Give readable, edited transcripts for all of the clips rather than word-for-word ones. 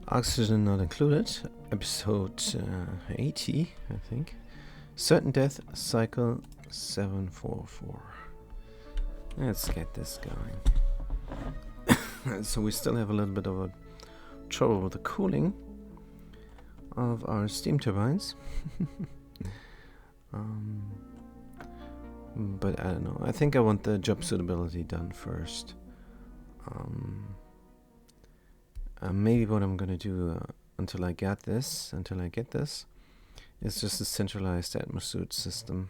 Oxygen not included. Episode 80, I think. Certain death cycle 744. Let's get this going. So we still have a little bit of a trouble with the cooling of our steam turbines. But I don't know. I think I want the job suitability done first. Maybe what I'm gonna do until I get this, is just a centralized atmosuit system.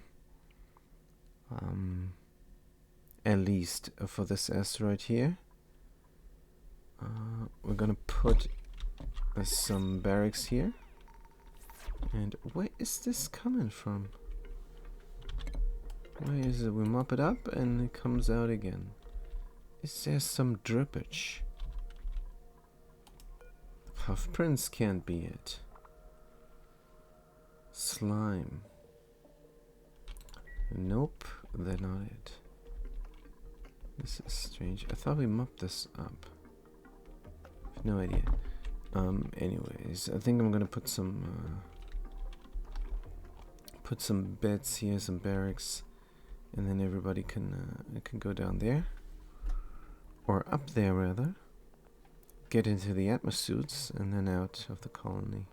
At least for this asteroid here. We're gonna put some barracks here. And where is this coming from? Where is it? We mop it up and it comes out again. Is there some drippage? Puff prints can't be it. Slime. Nope, they're not it. This is strange. I thought we mopped this up. No idea. Anyways, I think I'm gonna put some beds here, some barracks, and then everybody can go down there, or up there rather. Get into the atmosuits and then out of the colony.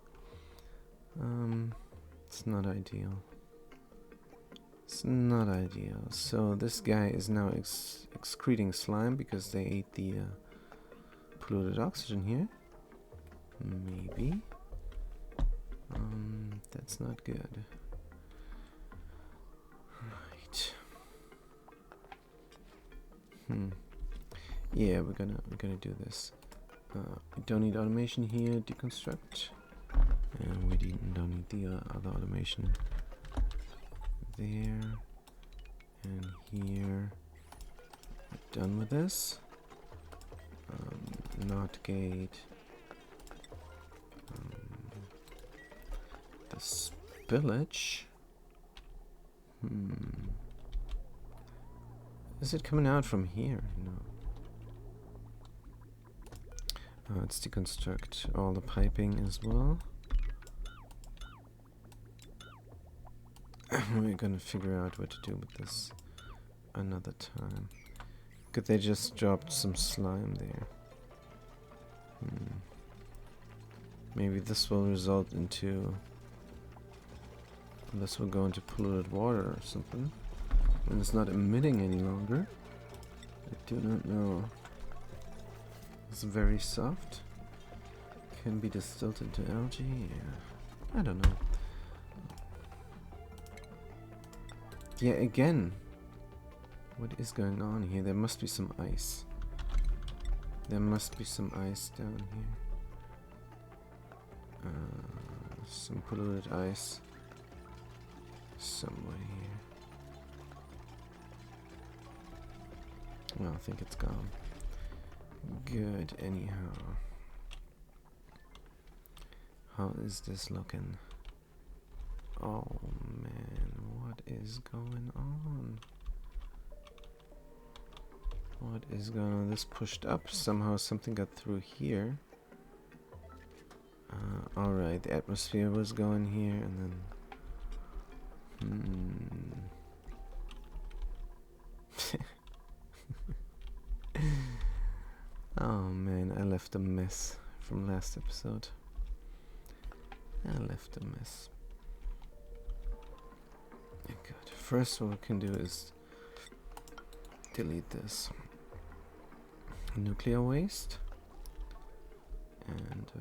It's not ideal. It's not ideal. So this guy is now excreting slime because they ate the polluted oxygen here. Maybe. That's not good. Right. Yeah, we're gonna do this. We don't need automation here. Deconstruct. And we don't need the other automation there and here. We're done with this. Not gate. The spillage. Is it coming out from here? No. Let's deconstruct all the piping as well. We're gonna figure out what to do with this another time. Could they just dropped some slime there? Maybe this will result into... This will go into polluted water or something. And it's not emitting any longer. I do not know. It's very soft. Can be distilled into algae. Yeah. I don't know. Yeah, again. What is going on here? There must be some ice. There must be some ice down here. Some polluted ice. Somewhere here. Well, I think it's gone. Good, anyhow. How is this looking? Oh man, what is going on? What is going on? This pushed up. Somehow something got through here. Alright, the atmosphere was going here and then... Oh man, I left a mess from last episode. I left a mess. Good. First what we can do is delete this nuclear waste and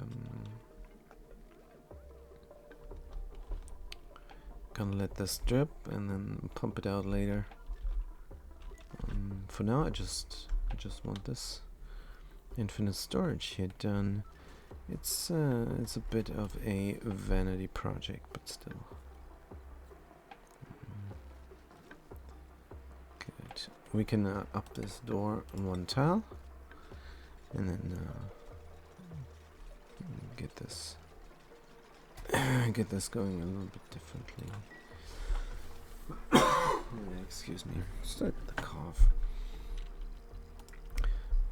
gonna let this drip and then pump it out later. For now I just want this infinite storage here done. It's a bit of a vanity project, but still. Good. We can up this door on one tile, and then get this going a little bit differently. Excuse me. Start with the cough.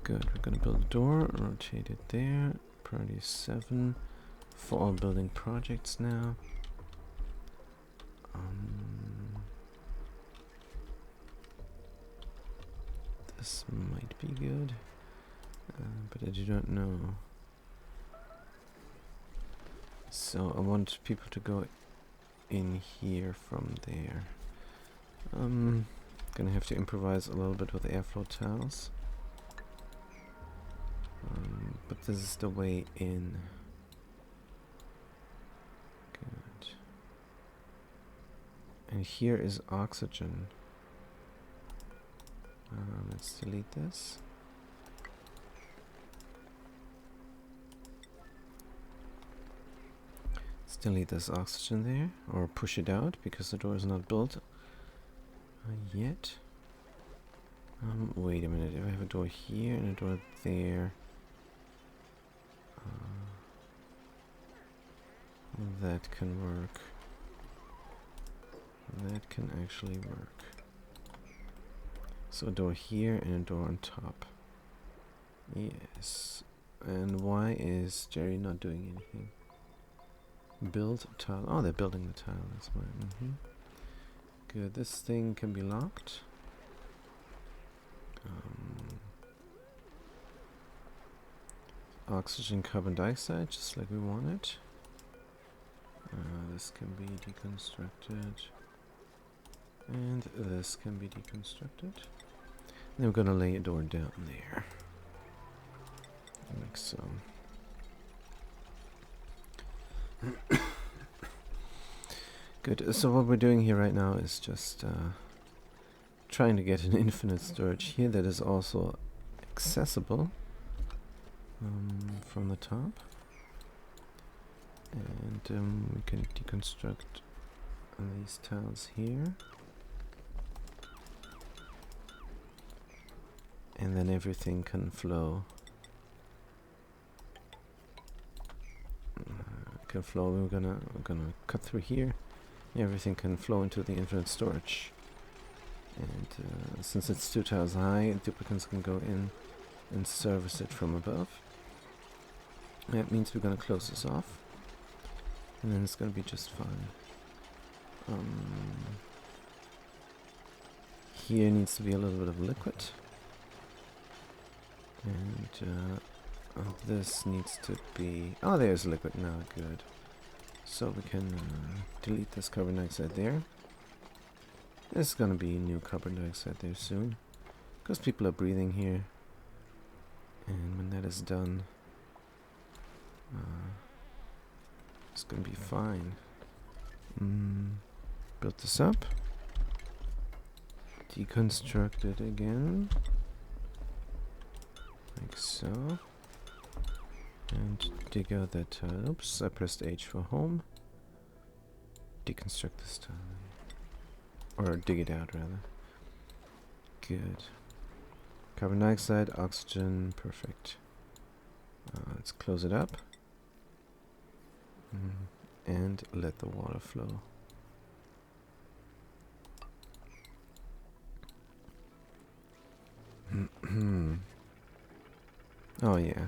Good. We're gonna build a door, rotate it there, Priority 7 for all building projects now. This might be good, but I do not know. So I want people to go in here from there. Gonna have to improvise a little bit with airflow tiles. But this is the way in. Good. And here is oxygen. Let's delete this. Let's delete this oxygen there, or push it out because the door is not built yet. Wait a minute, if I have a door here and a door there, that can work. That can actually work. So a door here and a door on top. Yes. And why is Jerry not doing anything? Build tile. Oh, they're building the tile. That's why. Good. This thing can be locked. Oxygen, carbon dioxide, just like we wanted. This can be deconstructed. And this can be deconstructed. Then we're gonna lay a door down there. Like so. Good. So what we're doing here right now is just trying to get an infinite storage here that is also accessible from the top. And we can deconstruct these tiles here. And then everything can flow. We're gonna cut through here. Everything can flow into the infinite storage. And since it's 2 tiles high, duplicants can go in and service it from above. That means we're gonna close this off, and then it's gonna be just fine. Here needs to be a little bit of liquid. And this needs to be... Oh, there's liquid now, good. So we can delete this carbon dioxide there. There's gonna be new carbon dioxide there soon, because people are breathing here. And when that is done, it's gonna be fine. Build this up. Deconstruct it again. Like so. And dig out that tile. Oops, I pressed H for home. Deconstruct this tile. Or dig it out, rather. Good. Carbon dioxide, oxygen, perfect. Let's close it up. And let the water flow. Oh yeah,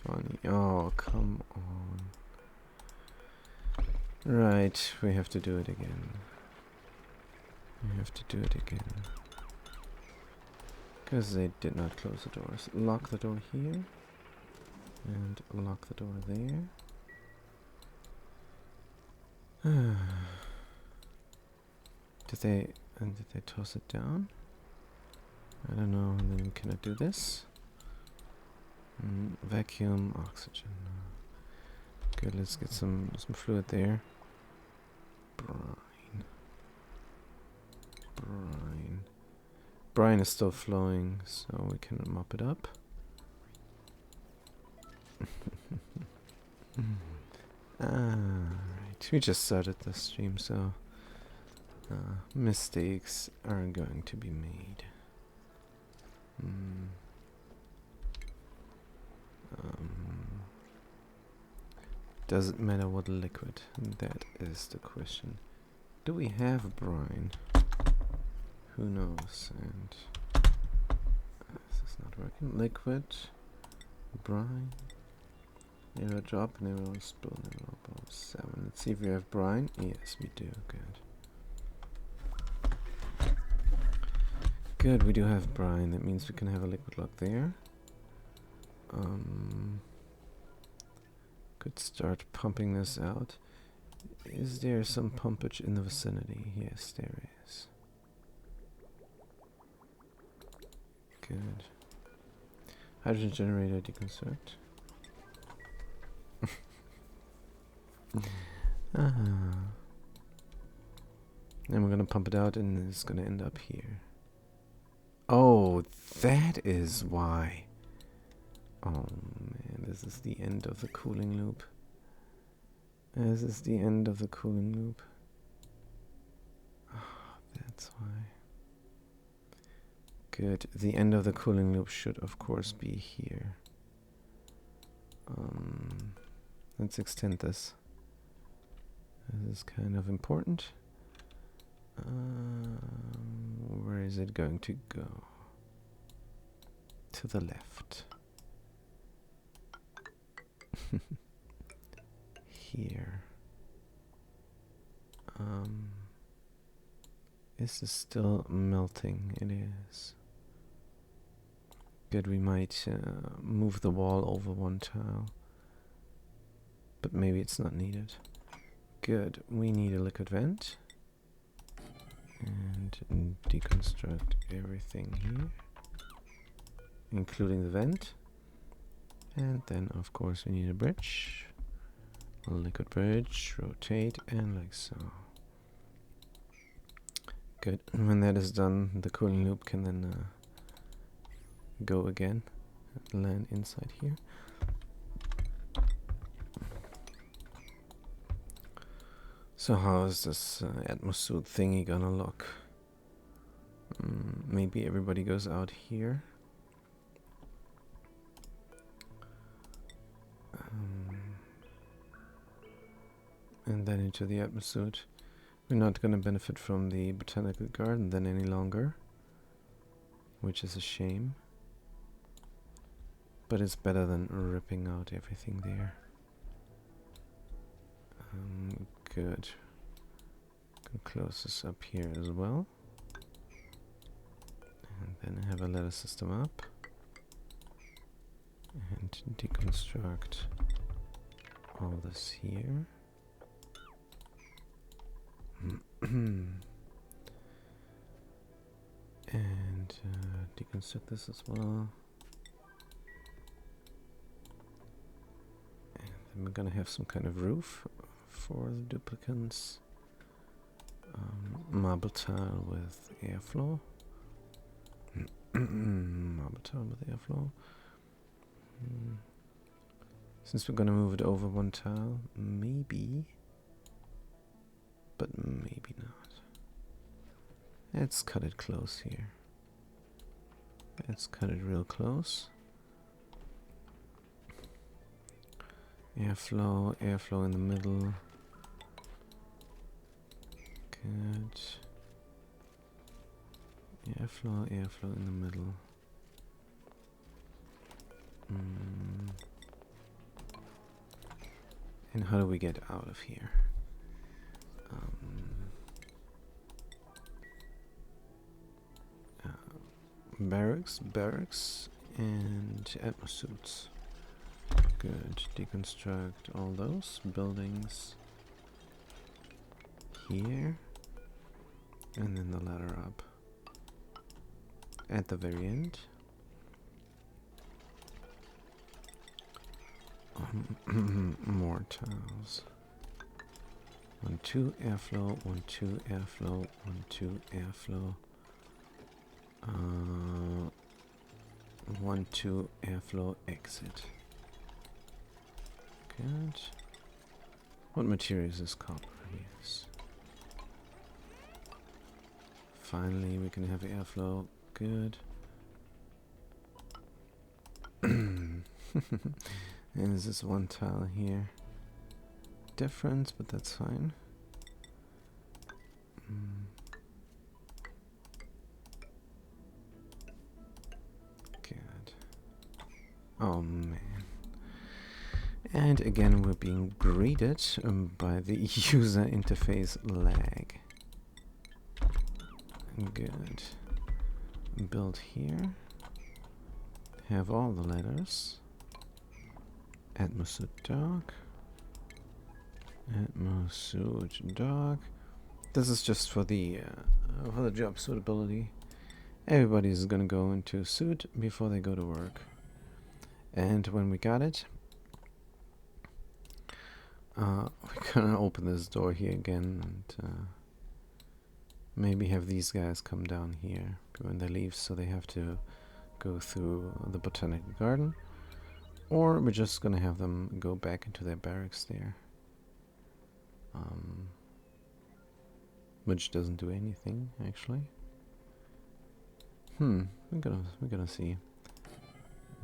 funny. Oh, come on. Right, we have to do it again. We have to do it again. Because they did not close the doors. Lock the door here. And lock the door there. Did they toss it down? I don't know. And then can I do this? Vacuum, oxygen. Good, let's get some fluid there. Brine is still flowing, so we can mop it up. Right, we just started the stream, so mistakes are going to be made. Does it matter what liquid? That is the question. Do we have brine? Who knows? And this is not working. Liquid, brine, Never drop, never spill, never above 7. Let's see if we have brine. Yes, we do. Good. Good, we do have brine. That means we can have a liquid lock there. Could start pumping this out. Is there some pumpage in the vicinity? Yes, there is. Good. Hydrogen generator deconstruct. And we're gonna pump it out and it's gonna end up here. Oh, that is why. Oh man, this is the end of the cooling loop. This is the end of the cooling loop. Oh, that's why. Good. The end of the cooling loop should of course be here. Let's extend this. This is kind of important. Where is it going to go? To the left. Here. Is this still melting? It is. Good, we might move the wall over one tile. But maybe it's not needed. Good, we need a liquid vent. And deconstruct everything here. Including the vent. And then of course we need a bridge. A liquid bridge, rotate, and like so. Good, and when that is done, the cooling loop can then go again and land inside here. So how is this atmosphere thingy gonna look? Maybe everybody goes out here. And then into the atmosphere. We're not gonna benefit from the botanical garden then any longer, which is a shame. But it's better than ripping out everything there. Good. Can close this up here as well. And then have a ladder system up. And deconstruct all this here. And deconstruct this as well. And then we're gonna have some kind of roof for the duplicants. Marble tile with airflow. Marble tile with airflow. Since we're gonna move it over one tile, maybe, but maybe not. Let's cut it close here. Let's cut it real close. Airflow, airflow in the middle. Good. Airflow, airflow in the middle. And how do we get out of here? Barracks, and atmosuits. Good. Deconstruct all those buildings here, and then the ladder up at the very end. More tiles. 1, 2 airflow, 1, 2 airflow, 1, 2 airflow. 1, 2 airflow exit. Good. What material is this? Copper, yes. Finally, we can have airflow. Good. And there's this one tile here. Difference, but that's fine. Good. Oh man. And again, we're being greeted by the user interface lag. Good. Build here. Have all the letters. Atmosud dog. Atmosud dog. This is just for the job suitability. Everybody's gonna go into suit before they go to work. And when we got it, we're gonna open this door here again and maybe have these guys come down here when they leave, so they have to go through the botanical garden. Or we're just gonna have them go back into their barracks there. Which doesn't do anything, actually. We're gonna see.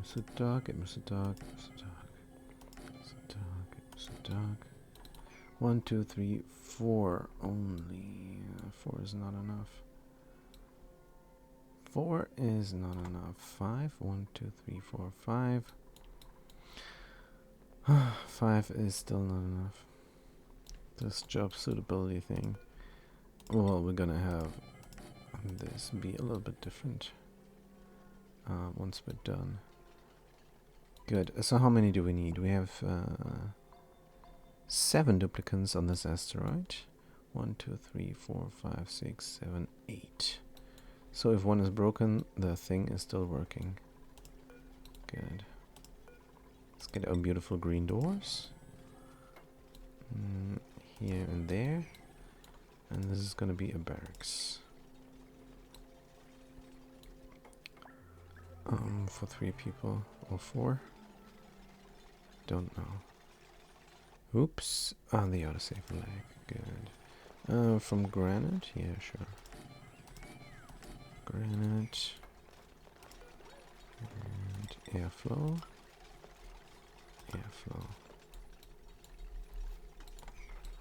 Mr. Dog, Mr. Dog, Mr. Dog, Mr. Dog, Mr. Dog. 1, 2, 3, 4 only. 4 is not enough. 4 is not enough. 5, 1, 2, 3, 4, 5. 5 is still not enough. This job suitability thing. Well, we're gonna have this be a little bit different once we're done. Good. So how many do we need? We have 7 duplicants on this asteroid. 1, 2, 3, 4, 5, 6, 7, 8. So if one is broken, the thing is still working. Good. Let's get our beautiful green doors. Here and there. And this is gonna be a barracks. For 3 people or 4. Don't know. Oops. On the autosave lag. Good. From granite? Yeah, sure. Granite. And airflow. Airflow.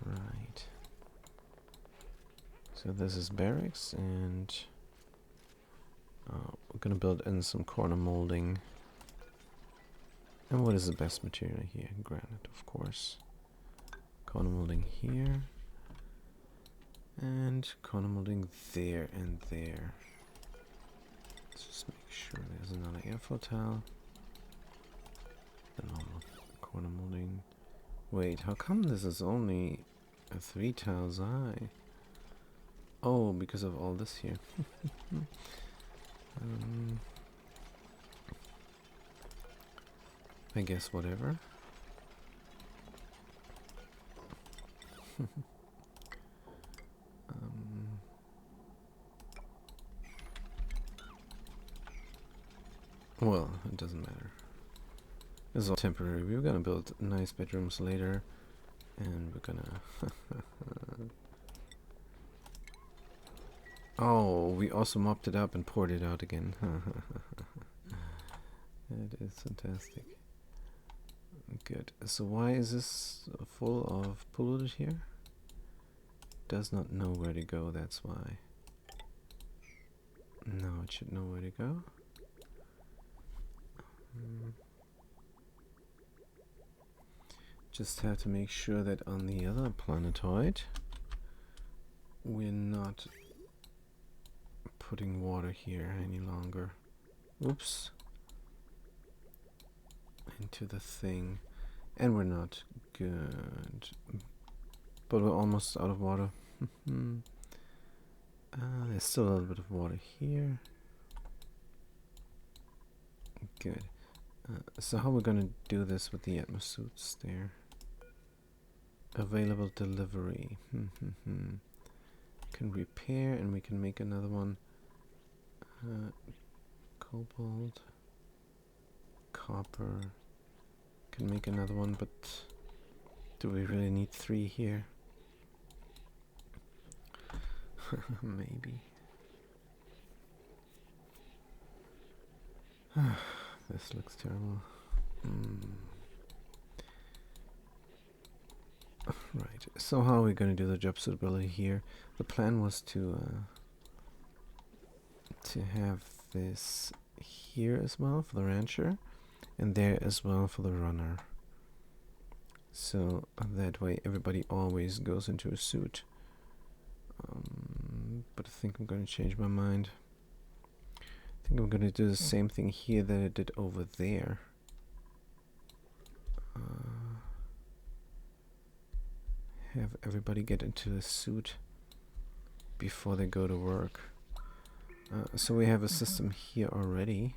Right. So this is barracks, and we're gonna build in some corner molding. And what is the best material here? Granite, of course. Corner molding here. And corner molding there and there. Let's just make sure there's another airflow tile. The normal corner molding. Wait, how come this is only 3 tiles high? Oh, because of all this here. I guess whatever. Well, it doesn't matter. This is all temporary. We're gonna build nice bedrooms later, and we're gonna... Oh, we also mopped it up and poured it out again. That is fantastic. Good. So why is this full of polluted here? Does not know where to go, that's why. No, it should know where to go. Just have to make sure that on the other planetoid we're not putting water here any longer. Oops. Into the thing. And we're not good. But we're almost out of water. There's still a little bit of water here. Good. So how we're gonna do this with the atmosuits there? Available delivery. Can repair, and we can make another one. Cobalt, copper. Can make another one, but do we really need 3 here? Maybe. This looks terrible. Right, so how are we going to do the job suitability here? The plan was to have this here as well for the rancher, and there as well for the runner. So that way everybody always goes into a suit. But I think I'm going to change my mind. I think I'm going to do the same thing here that I did over there. Have everybody get into a suit before they go to work. So we have a system here already,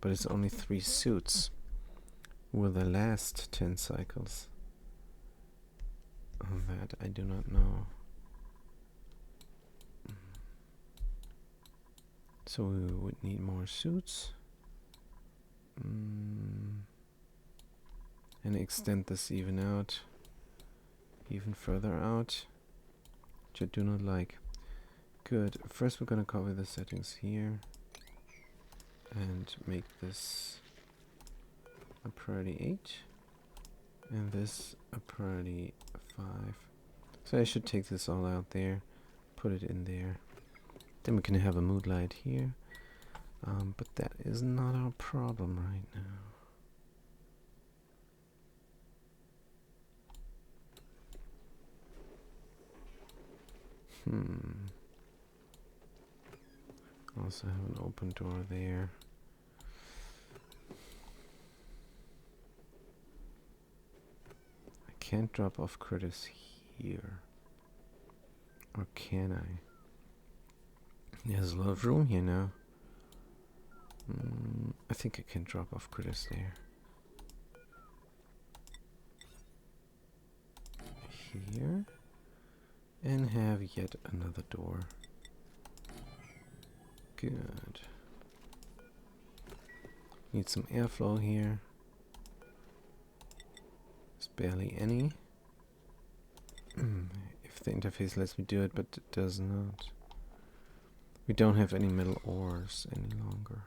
but it's only 3 suits. Will they last 10 cycles? That I do not know. So we would need more suits. And extend this even further out, which I do not like. Good. First we're gonna copy the settings here and make this a priority 8 and this a priority 5. So I should take this all out there, put it in there. Then we can have a mood light here. But that is not our problem right now. Also have an open door there. I can't drop off critters here. Or can I? There's a lot of room here now. I think I can drop off critters there. Here. And have yet another door. Good. Need some airflow here. There's barely any. If the interface lets me do it, but it does not. We don't have any metal ores any longer.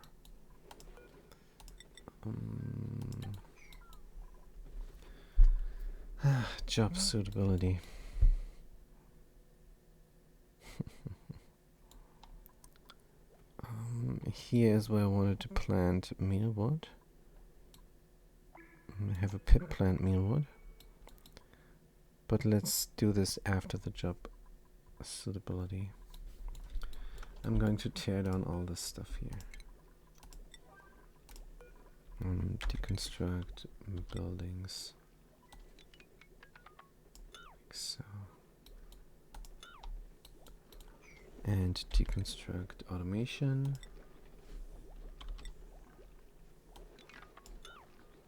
Job suitability. Here is where I wanted to plant mealwood. I have a pit plant mealwood. But let's do this after the job suitability. I'm going to tear down all this stuff here. Deconstruct buildings. Like so. And deconstruct automation.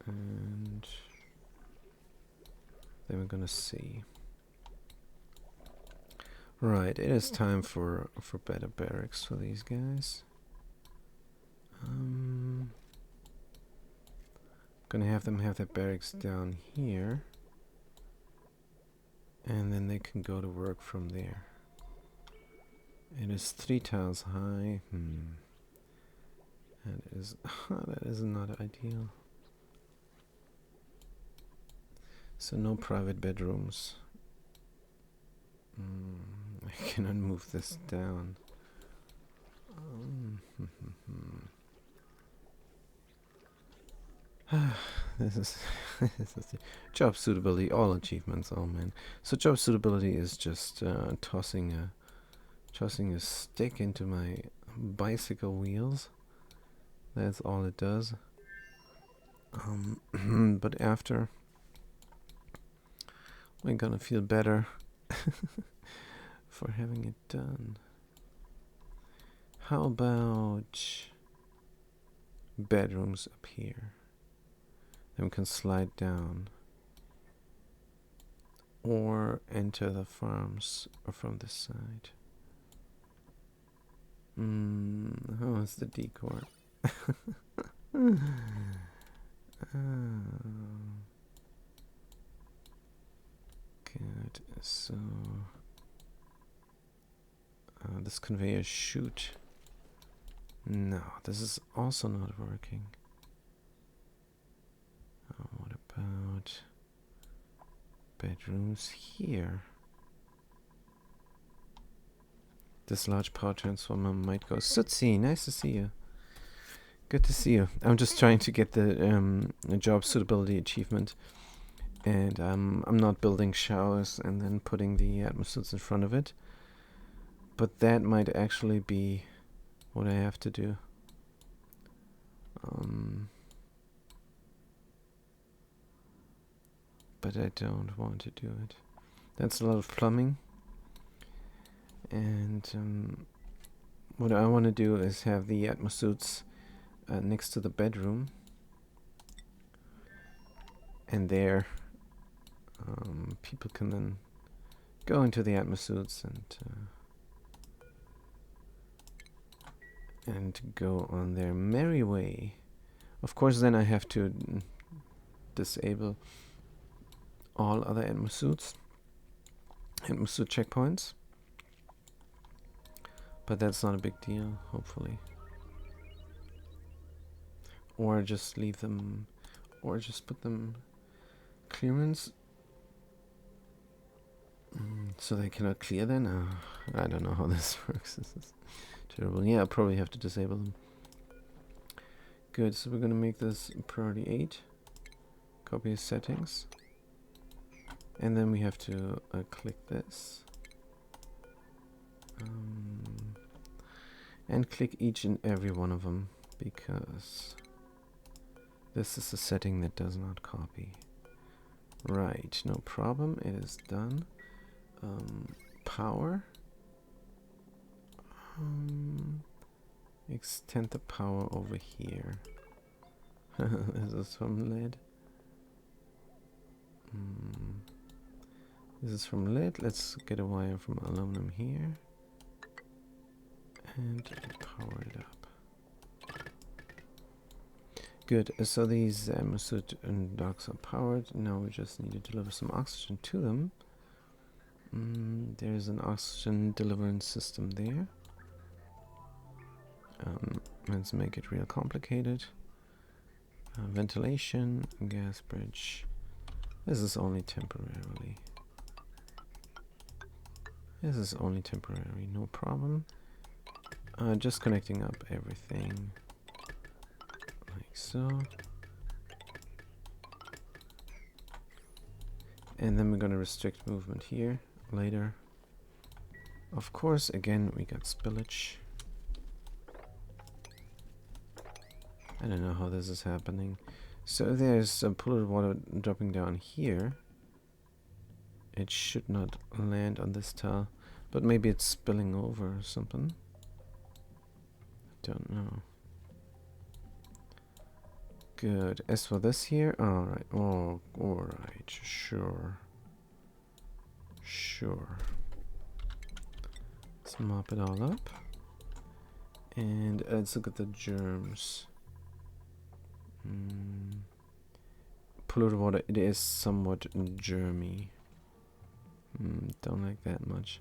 And then we're gonna see. Right, it is time for better barracks for these guys. Gonna have them have their barracks down here, and then they can go to work from there. It is 3 tiles high. That is that is not ideal. So no private bedrooms. I cannot move this down. This is job suitability, all achievements. Oh man! So job suitability is just tossing a stick into my bicycle wheels. That's all it does. But after, we're gonna feel better for having it done. How about bedrooms up here? Then we can slide down or enter the farms from this side. How is the decor? Good. So this conveyor chute. No, this is also not working. What about bedrooms here? This large power transformer might go. Sutsi, nice to see you. Good to see you. I'm just trying to get the job suitability achievement. And I'm not building showers and then putting the atmosuits in front of it. But that might actually be what I have to do. But I don't want to do it. That's a lot of plumbing. And what I want to do is have the atmosuits next to the bedroom. And there, people can then go into the atmosuits and go on their merry way. Of course, then I have to disable all other atmosuit checkpoints. But that's not a big deal, hopefully. Or just leave them, or just put them clearance. So they cannot clear then? I don't know how this works. This is terrible. Yeah, I'll probably have to disable them. Good, so we're gonna make this priority 8. Copy settings. And then we have to click this. And click each and every one of them, because this is a setting that does not copy. Right, no problem, it is done. Power. Extend the power over here. Is this from lead? This is from lead. Let's get a wire from aluminum here. And power it up. Good, so these atmosuit docks are powered. Now we just need to deliver some oxygen to them. There's an oxygen deliverance system there. Let's make it real complicated. Ventilation, gas bridge. This is only temporarily. This is only temporary, no problem. Just connecting up everything like so. And then we're going to restrict movement here later. Of course, again, we got spillage. I don't know how this is happening. So there's polluted water dropping down here. It should not land on this tile, but maybe it's spilling over or something. Don't know. Good. As for this here, alright. Oh, alright. Sure. Sure. Let's mop it all up. And let's look at the germs. Polluted water, it is somewhat germy. Don't like that much.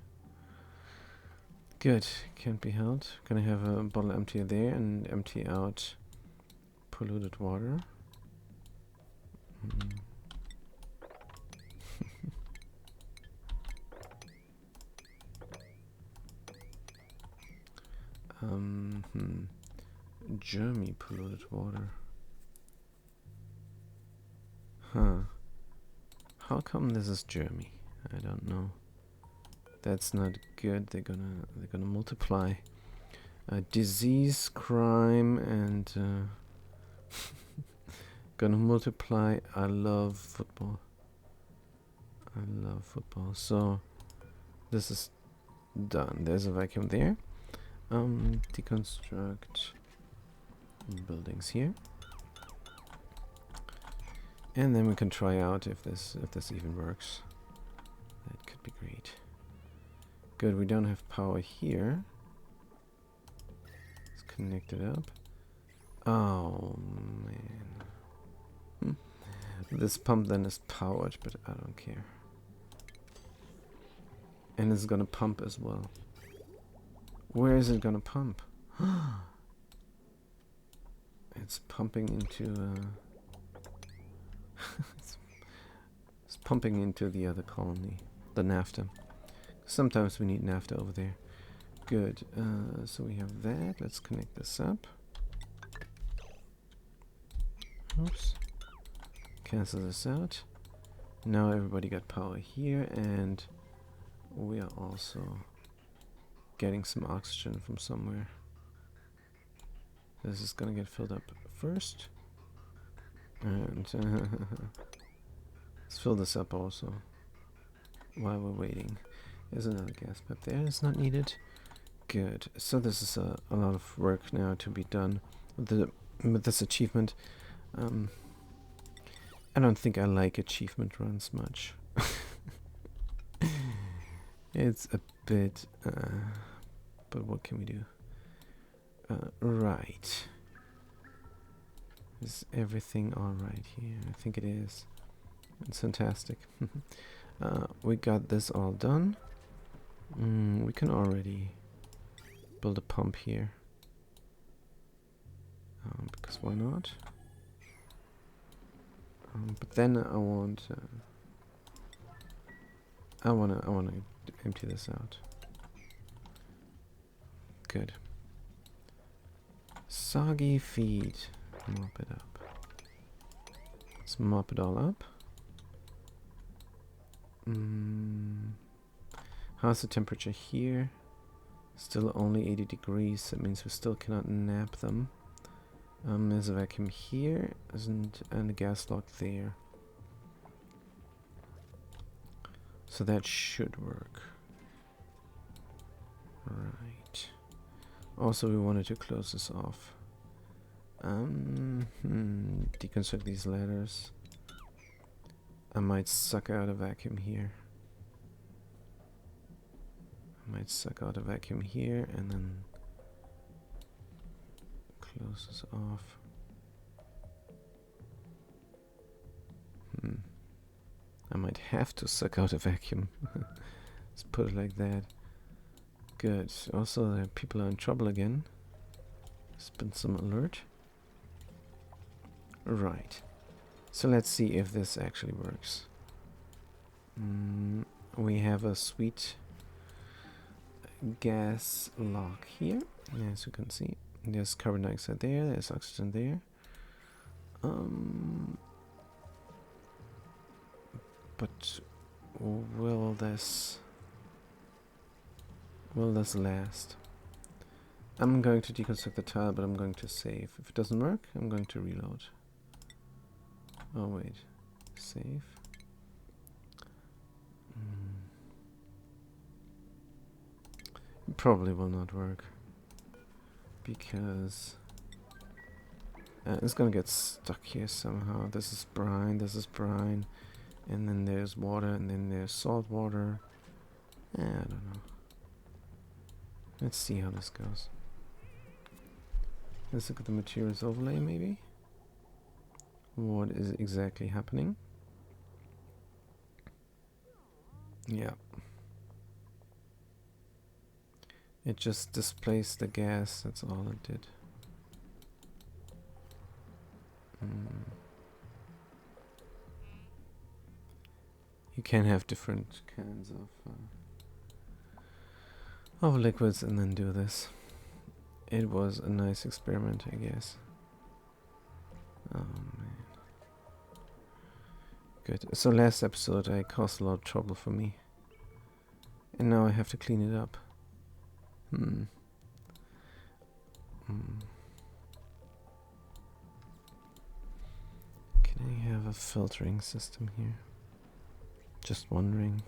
Good, can't be held. Gonna have a bottle empty there and empty out polluted water. Germy polluted water. Huh. How come this is germy? I don't know. That's not good. They're gonna multiply. Disease, crime, and gonna multiply. I love football. I love football. So this is done. There's a vacuum there. Deconstruct buildings here. And then we can try out if this even works. That could be great. Good, we don't have power here. Let's connect it up. Oh man. This pump then is powered, but I don't care. And it's gonna pump as well. Where is it gonna pump? It's pumping into it's pumping into the other colony, the naphtha. Sometimes we need naphtha over there. Good. So we have that. Let's connect this up. Oops. Cancel this out. Now everybody got power here, and we are also getting some oxygen from somewhere. This is gonna get filled up first. And let's fill this up also while we're waiting. There's another gas pipe there. It's not needed. Good. So this is a lot of work now to be done with this achievement. I don't think I like achievement runs much. It's a bit... but what can we do? Right. Is everything alright here? I think it is. It's fantastic. We got this all done. We can already build a pump here. Because why not? But then I want to empty this out. Good. Soggy feet. Mop it up. Let's mop it all up. How's the temperature here? Still only 80 degrees. That means we still cannot nap them. There's a vacuum here, and a gas lock there. So that should work. Right. Also, we wanted to close this off. Deconstruct these ladders. I might suck out a vacuum here. And then close this off. I might have to suck out a vacuum. Let's put it like that. Good. Also, the people are in trouble again. There's been some alert. Right. So let's see if this actually works. We have a sweet gas lock here, as you can see. There's carbon dioxide there, there's oxygen there. But will this last? I'm going to deconstruct the tile, but I'm going to save. If it doesn't work, I'm going to reload. Oh wait, save. It probably will not work because it's gonna get stuck here somehow. This is brine, and then there's water, and then there's salt water. I don't know. Let's see how this goes. Let's look at the materials overlay, maybe. What is exactly happening? Yeah. It just displaced the gas, that's all it did. You can have different kinds of liquids and then do this. It was a nice experiment, I guess. Oh man. Good. So last episode I caused a lot of trouble for me. And now I have to clean it up. Can I have a filtering system here? Just wondering.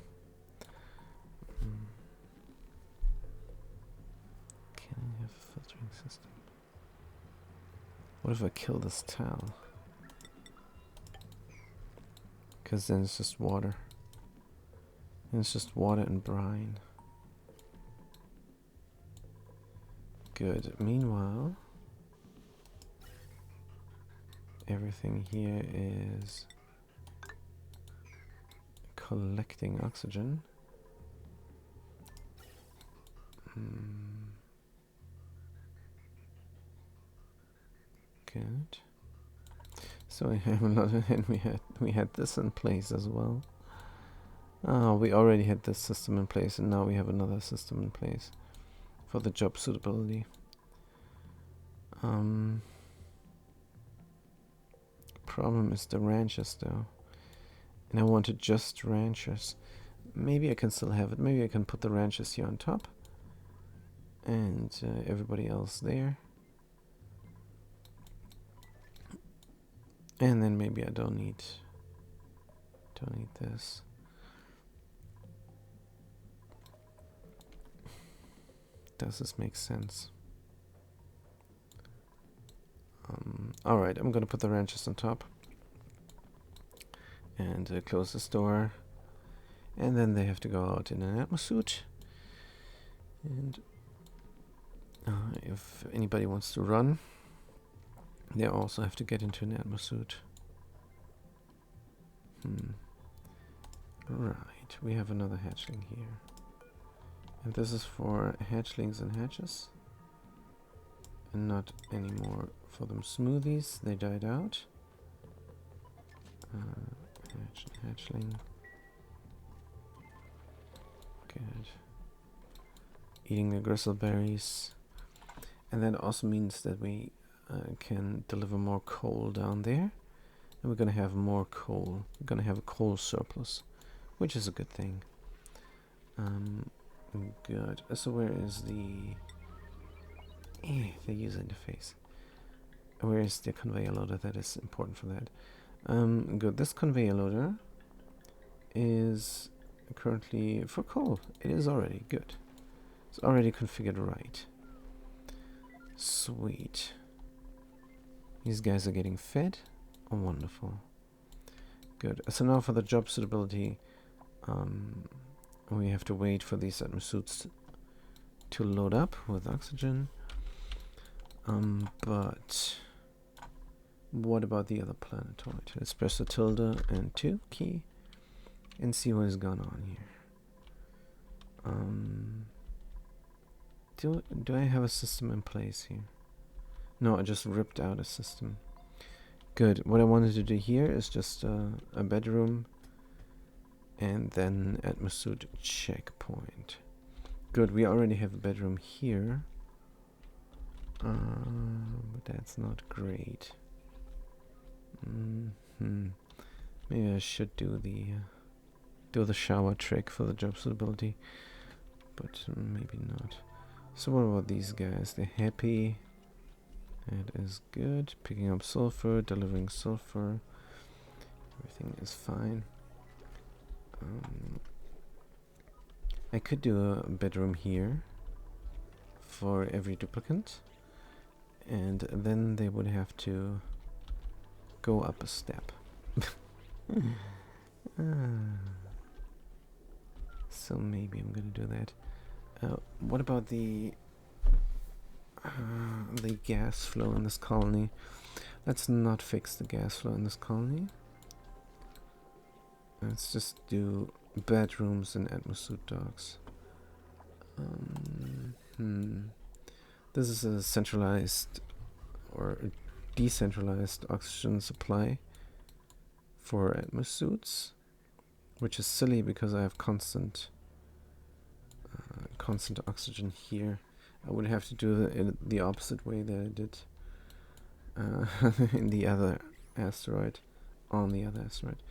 Can I have a filtering system? What if I kill this towel? Because then it's just water. And it's just water and brine. Good. Meanwhile, everything here is collecting oxygen. Good. So we have a lot of, and we had this in place as well. Oh, we already had this system in place, and now we have another system in place for the job suitability. Problem is the ranches, though. And I wanted just ranchers. Maybe I can still have it. Maybe I can put the ranchers here on top. And everybody else there. And then maybe I don't need this. Does this make sense? Alright, I'm gonna put the ranches on top. And close this door. And then they have to go out in an atmosuit. And if anybody wants to run, they also have to get into an atmosuit. Right, we have another hatchling here. And this is for hatchlings and hatches. And not anymore for them smoothies. They died out. Hatchling. Good. Eating the gristleberries. And that also means that we can deliver more coal down there. And we're going to have more coal. We're going to have a coal surplus, which is a good thing. Good. So where is the user interface? Where is the conveyor loader that is important for that? Good. This conveyor loader is currently for coal. It is already good. It's already configured right. Sweet. These guys are getting fed. Oh, wonderful. Good. So now for the job suitability, we have to wait for these atmosuits to load up with oxygen. But what about the other planetoid? Let's press the tilde and 2 key and see what has gone on here. Do I have a system in place here? No, I just ripped out a system. Good. What I wanted to do here is just a bedroom and then atmosuit checkpoint. Good. We already have a bedroom here. But that's not great. Maybe I should do the shower trick for the job suitability, but maybe not. So what about these guys? They're happy. That is good. Picking up sulfur, delivering sulfur. Everything is fine. I could do a bedroom here for every duplicant, and then they would have to go up a step. So maybe I'm gonna do that. What about the gas flow in this colony? Let's not fix the gas flow in this colony. Let's just do bedrooms and atmosuit docks. This is a centralized or decentralized oxygen supply for atmosuits, which is silly because I have constant oxygen here. I would have to do it the opposite way that I did in the other asteroid, on the other asteroid.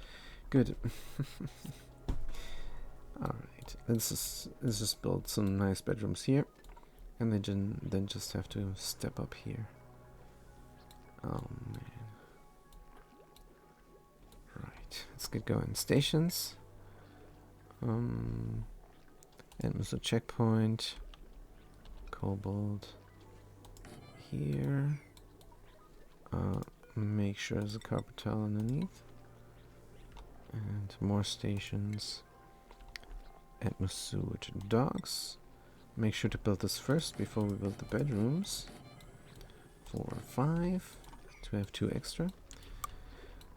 Good. Alright, let's just build some nice bedrooms here, and then just have to step up here. Oh man. Right, let's get going. Stations. Atmosphere checkpoint. Cobalt. Here. Make sure there's a carpet tile underneath. And more stations. Atmosuit docks. Make sure to build this first before we build the bedrooms. 4 or 5 to have 2 extra.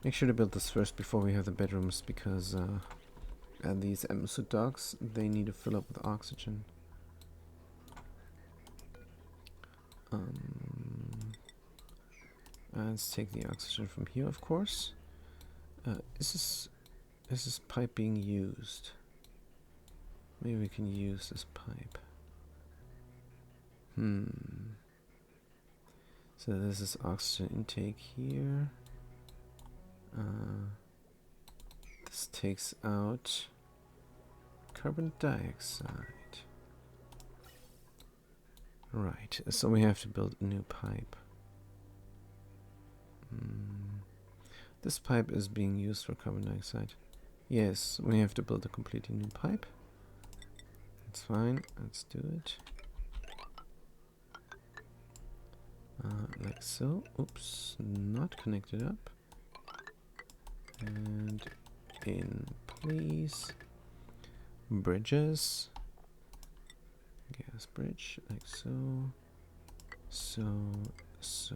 Make sure to build this first before we have the bedrooms, because these atmosuit docks, they need to fill up with oxygen. Let's take the oxygen from here, of course. Is this pipe being used? Maybe we can use this pipe. So this is oxygen intake here. This takes out carbon dioxide. Right, so we have to build a new pipe. This pipe is being used for carbon dioxide. Yes, we have to build a completely new pipe. That's fine, let's do it. Like so. Oops, not connected up. And in, please. Bridges. Gas bridge, like so. So, and so.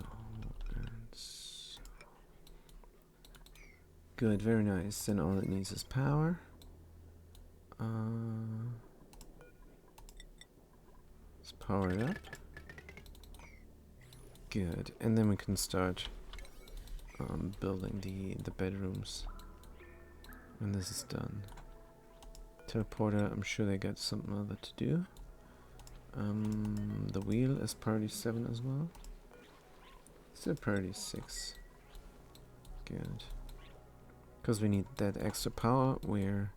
Good, very nice. Then all it needs is power. Let's power it up. Good, and then we can start building the bedrooms when this is done. Teleporter, I'm sure they got something other to do. The wheel is priority 7 as well. Still priority 6. Good. Because we need that extra power, we're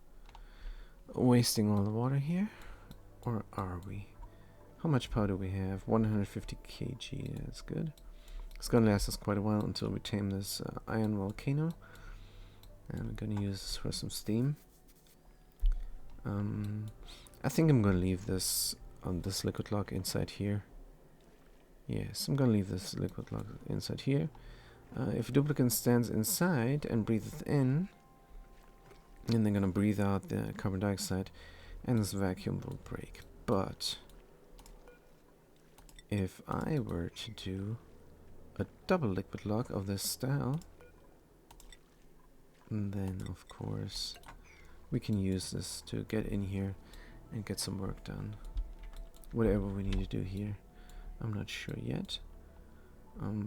wasting all the water here. Or are we? How much power do we have? 150 kg, that's good. It's gonna last us quite a while until we tame this iron volcano. And we're gonna use this for some steam. I think I'm gonna leave this this liquid lock inside here. Yes, I'm gonna leave this liquid lock inside here. If a duplicate stands inside and breathes in, then they're gonna breathe out the carbon dioxide, and this vacuum will break. But if I were to do a double liquid lock of this style, then of course we can use this to get in here and get some work done. Whatever we need to do here, I'm not sure yet.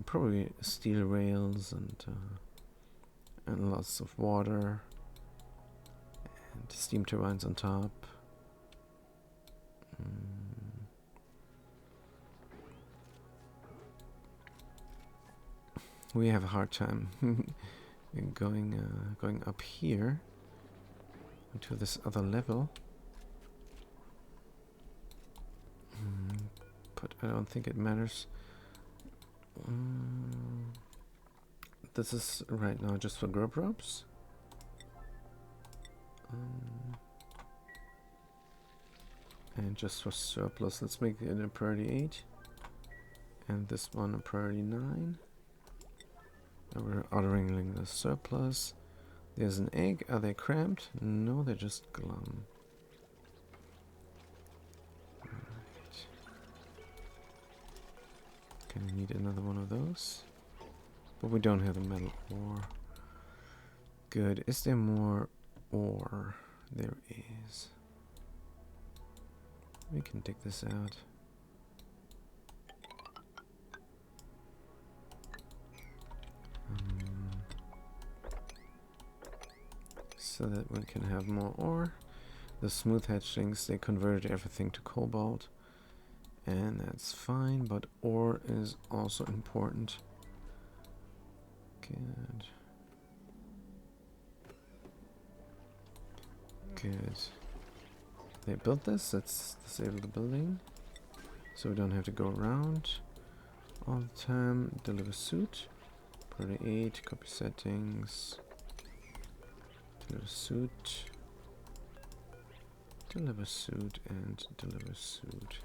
Probably steel rails and lots of water and steam turbines on top. We have a hard time going up here into this other level. But I don't think it matters. This is right now just for grub ropes. And just for surplus, let's make it a priority 8. And this one a priority 9. And we're auto-wrangling the surplus. There's an egg. Are they cramped? No, they're just glum. Gonna need another one of those. But we don't have the metal ore. Good. Is there more ore? There is. We can dig this out. So that we can have more ore. The smooth hatchlings, they converted everything to cobalt. And that's fine, but ore is also important. Good. Good. They built this, let's disable the building. So we don't have to go around all the time. Deliver suit. Priority 8, copy settings. Deliver suit. Deliver suit and deliver suit.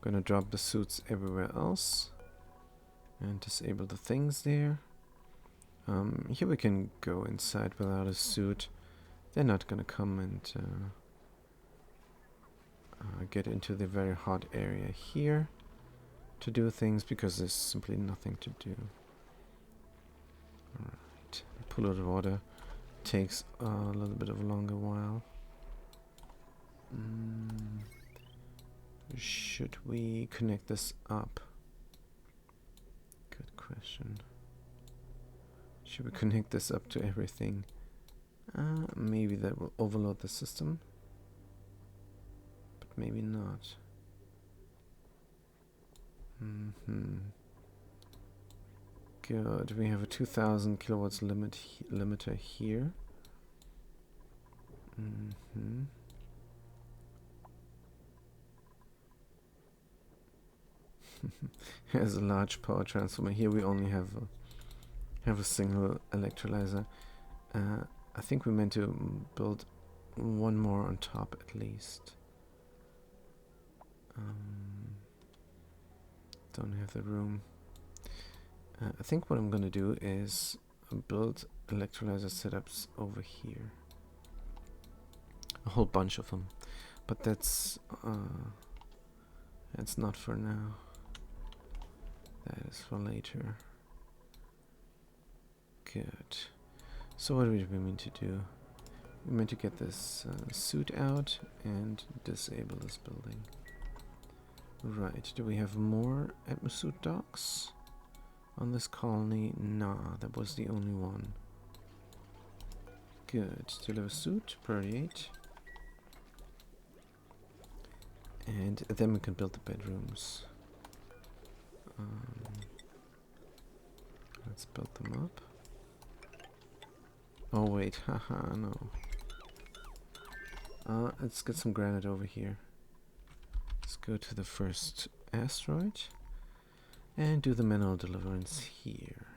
Gonna drop the suits everywhere else and disable the things there. Here we can go inside without a suit. They're not gonna come and get into the very hot area here to do things because there's simply nothing to do. Alright, polluted water takes a little bit of a longer while. Should we connect this up? Good question. Should we connect this up to everything? Maybe that will overload the system. But maybe not. Good. We have a 2000 kilowatts limiter here. Mm-hmm. Here's a large power transformer. Here we only have a single electrolyzer. I think we meant to build one more on top at least. Don't have the room. I think what I'm gonna do is build electrolyzer setups over here. A whole bunch of them, but that's not for now. That is for later. Good. So what do we mean to do? We meant to get this suit out and disable this building. Right, do we have more atmosuit docks on this colony? Nah, that was the only one. Good, deliver suit, permeate. And then we can build the bedrooms. Let's build them up. Oh wait, haha, no. Let's get some granite over here. Let's go to the first asteroid and do the mineral deliverance here.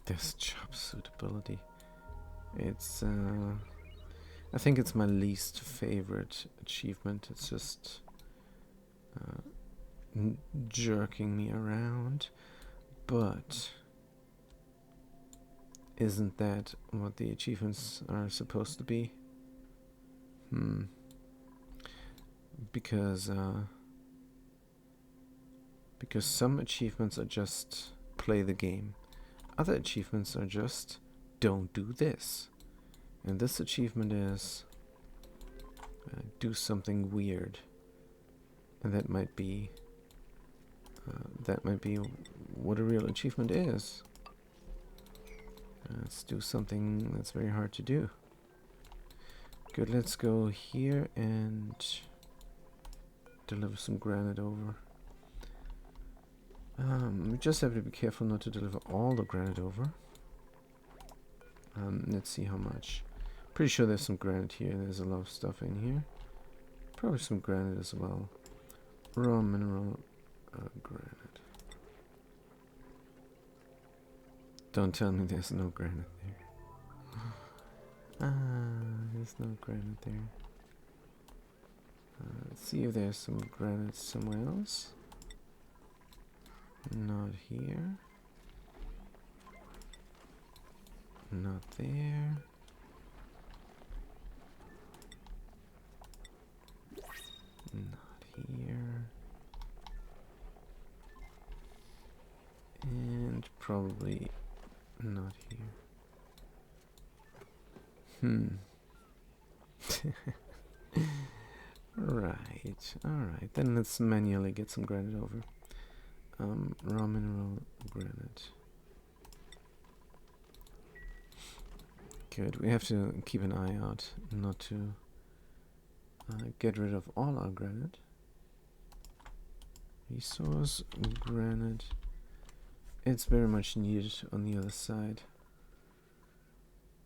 This job suitability. It's I think it's my least favorite achievement. It's just jerking me around. But isn't that what the achievements are supposed to be? Because some achievements are just play the game. Other achievements are just don't do this. And this achievement is do something weird. And that might be what a real achievement is. Let's do something that's very hard to do. Good, let's go here and deliver some granite over. We just have to be careful not to deliver all the granite over. Let's see how much. Pretty sure there's some granite here. There's a lot of stuff in here. Probably some granite as well. Raw mineral granite. Don't tell me there's no granite there. There's no granite there. Let's see if there's some granite somewhere else. Not here. Not there. Not here. And probably not here. Right. Alright. Then let's manually get some granite over. Raw mineral granite. Good. We have to keep an eye out not to get rid of all our granite. Resource granite. It's very much needed on the other side.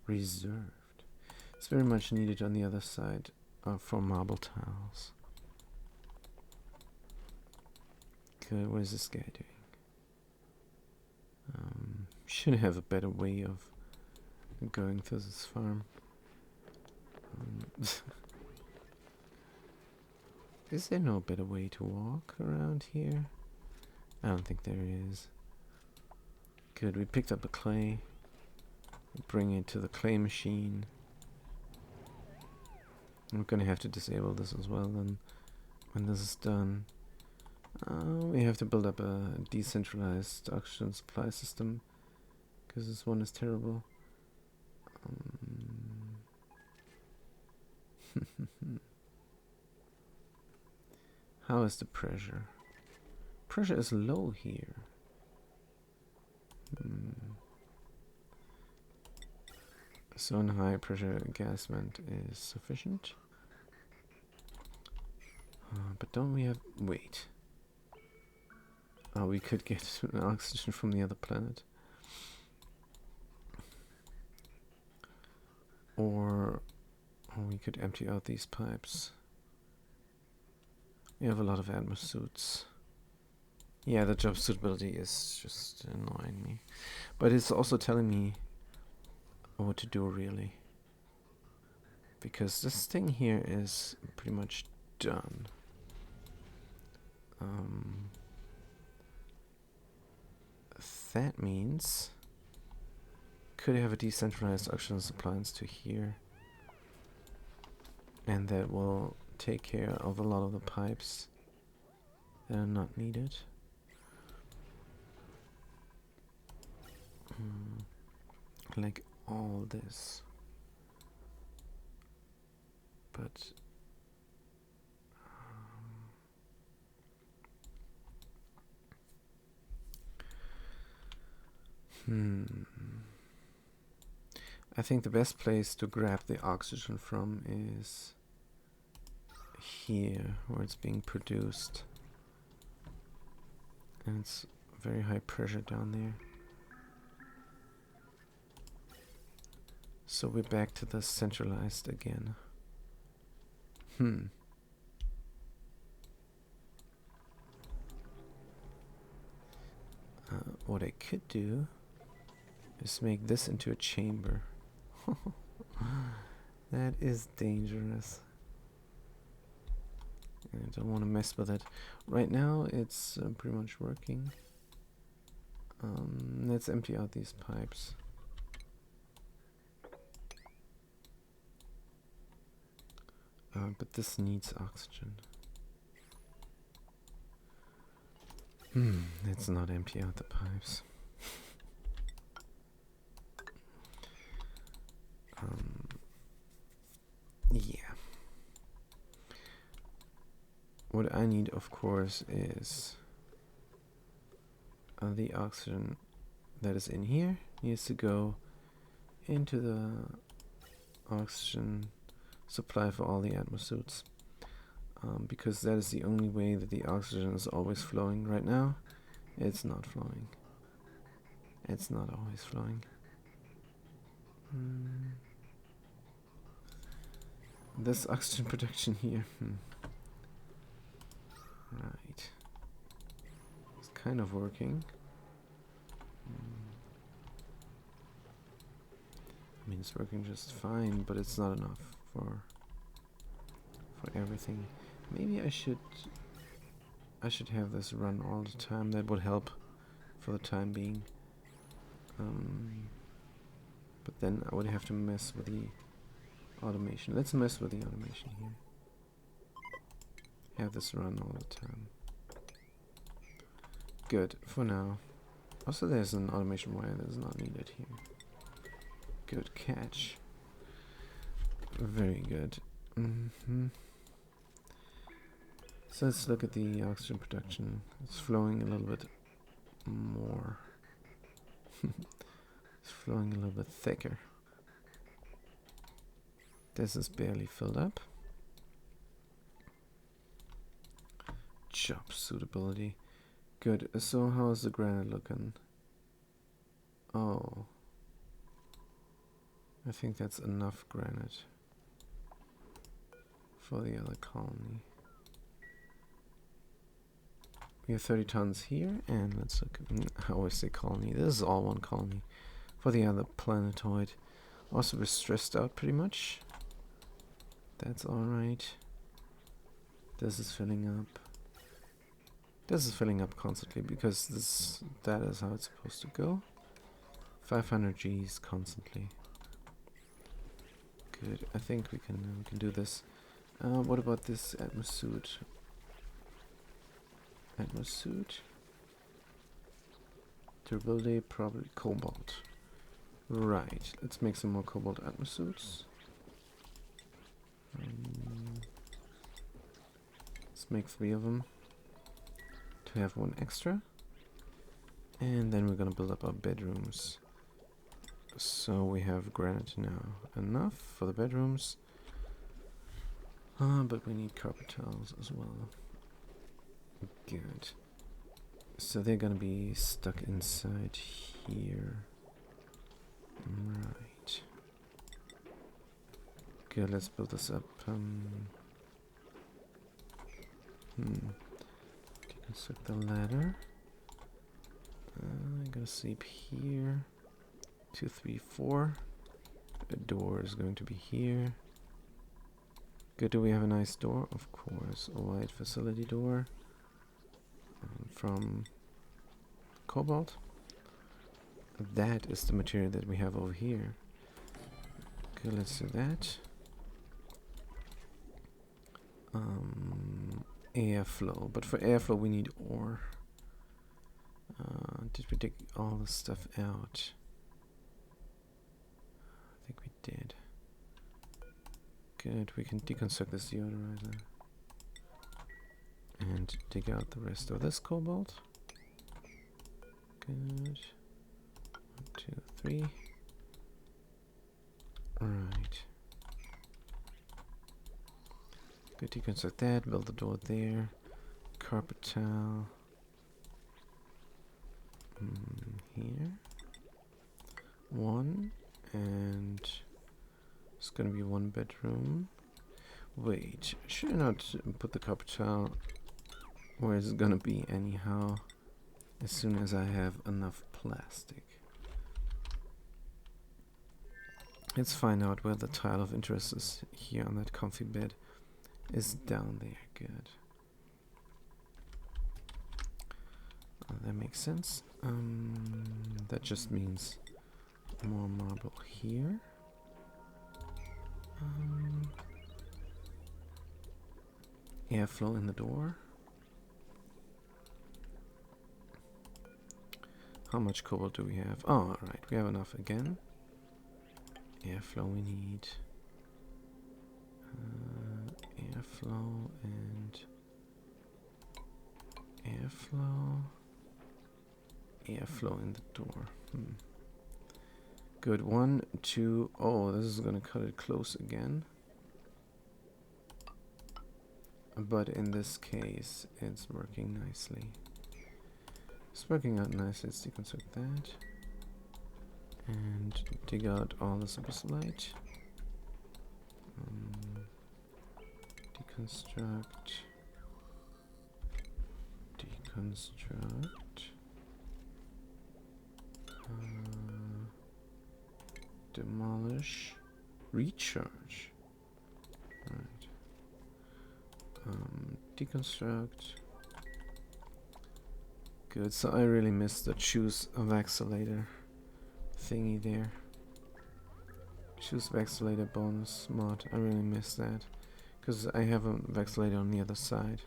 Reserved. It's very much needed on the other side for marble tiles. Good, what is this guy doing? Should have a better way of going through this farm. Is there no better way to walk around here? I don't think there is. Good, we picked up the clay. Bring it to the clay machine. We're gonna have to disable this as well then when this is done. We have to build up a decentralized oxygen supply system because this one is terrible. How is the pressure? Pressure is low here. So a high pressure gas vent is sufficient. But don't we have... Wait. Oh, we could get oxygen from the other planet. Or We could empty out these pipes. We have a lot of atmos suits. Yeah, the job suitability is just annoying me. But it's also telling me what to do, really. Because this thing here is pretty much done. That means could have a decentralized oxygen supplies to here, and that will take care of a lot of the pipes that are not needed. Like all this, but I think the best place to grab the oxygen from is here, where it's being produced. And it's very high pressure down there. So we're back to the centralized again. What I could do is make this into a chamber. That is dangerous. I don't want to mess with it. Right now it's pretty much working. Let's empty out these pipes. But this needs oxygen. Let's not empty out the pipes. Yeah. What I need, of course, is the oxygen that is in here needs to go into the oxygen supply for all the atmos suits. Because that is the only way that the oxygen is always flowing. Right now, it's not flowing. It's not always flowing. This oxygen production here. Right. It's kind of working. I mean, it's working just fine, but it's not enough for everything. Maybe I should have this run all the time. That would help for the time being. But then I would have to mess with the automation. Let's mess with the automation here. Have this run all the time. Good, for now. Also, there's an automation wire that is not needed here. Good catch. Very good. So let's look at the oxygen production. It's flowing a little bit more. It's flowing a little bit thicker. This is barely filled up. Job suitability. Good. So how is the granite looking? Oh. I think that's enough granite for the other colony. We have 30 tons here, and let's look. I always say colony. This is all one colony. For the other planetoid. Also, we're stressed out pretty much. That's alright. This is filling up. This is filling up constantly because that is how it's supposed to go. 500 Gs constantly. Good. I think we can do this. What about this atmos suit? Atmos suit. Durability, probably cobalt. Right. Let's make some more cobalt atmos suits. Let's make 3 of them to have 1 extra. And then we're gonna build up our bedrooms. So we have granite now. Enough for the bedrooms. But we need carpet tiles as well. Good. So they're gonna be stuck inside here. Right. Good, let's build this up. Deconstruct the ladder. I'm gonna sleep here. 2, 3, 4. The door is going to be here. Good, do we have a nice door? Of course, a white facility door. From cobalt. That is the material that we have over here. Okay, let's do that. Airflow, but for airflow we need ore. Did we dig all the stuff out? I think we did. Good, we can deconstruct this deodorizer. And dig out the rest of this cobalt. Good. 1, 2, 3. Right. Good, deconstruct that, build the door there. Carpet tile. Here. 1. And it's gonna be 1 bedroom. Wait, should I not put the carpet tile where it's gonna be anyhow? As soon as I have enough plastic. Let's find out where the tile of interest is here on that comfy bed. Is down there. Good. That makes sense. That just means more marble here. Airflow in the door. How much cobalt do we have? Oh, alright, we have enough again. Airflow we need. Airflow and airflow. Airflow in the door. Good. 1, 2. Oh, this is gonna cut it close again. But in this case, it's working nicely. It's working out nicely. Let's deconstruct that. And dig out all the superslate. Deconstruct. Deconstruct. Demolish. Recharge. Right. Deconstruct. Good, so I really missed the choose a vaxxulator thingy there. Choose vaxxulator bonus mod. I really missed that. Because I have a vaxxulator on the other side.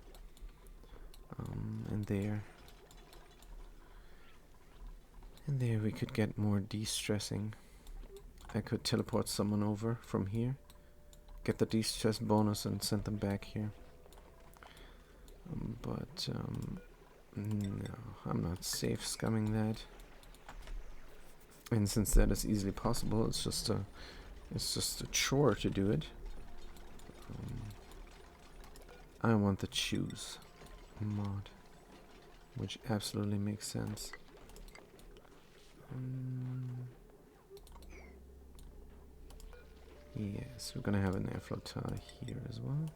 And there. And there we could get more de-stressing. I could teleport someone over from here. Get the de-stress bonus and send them back here. But no, I'm not safe scumming that. And since that is easily possible, it's just a chore to do it. I want the choose mod, which absolutely makes sense. Yes, we're gonna have an airflow tile here as well.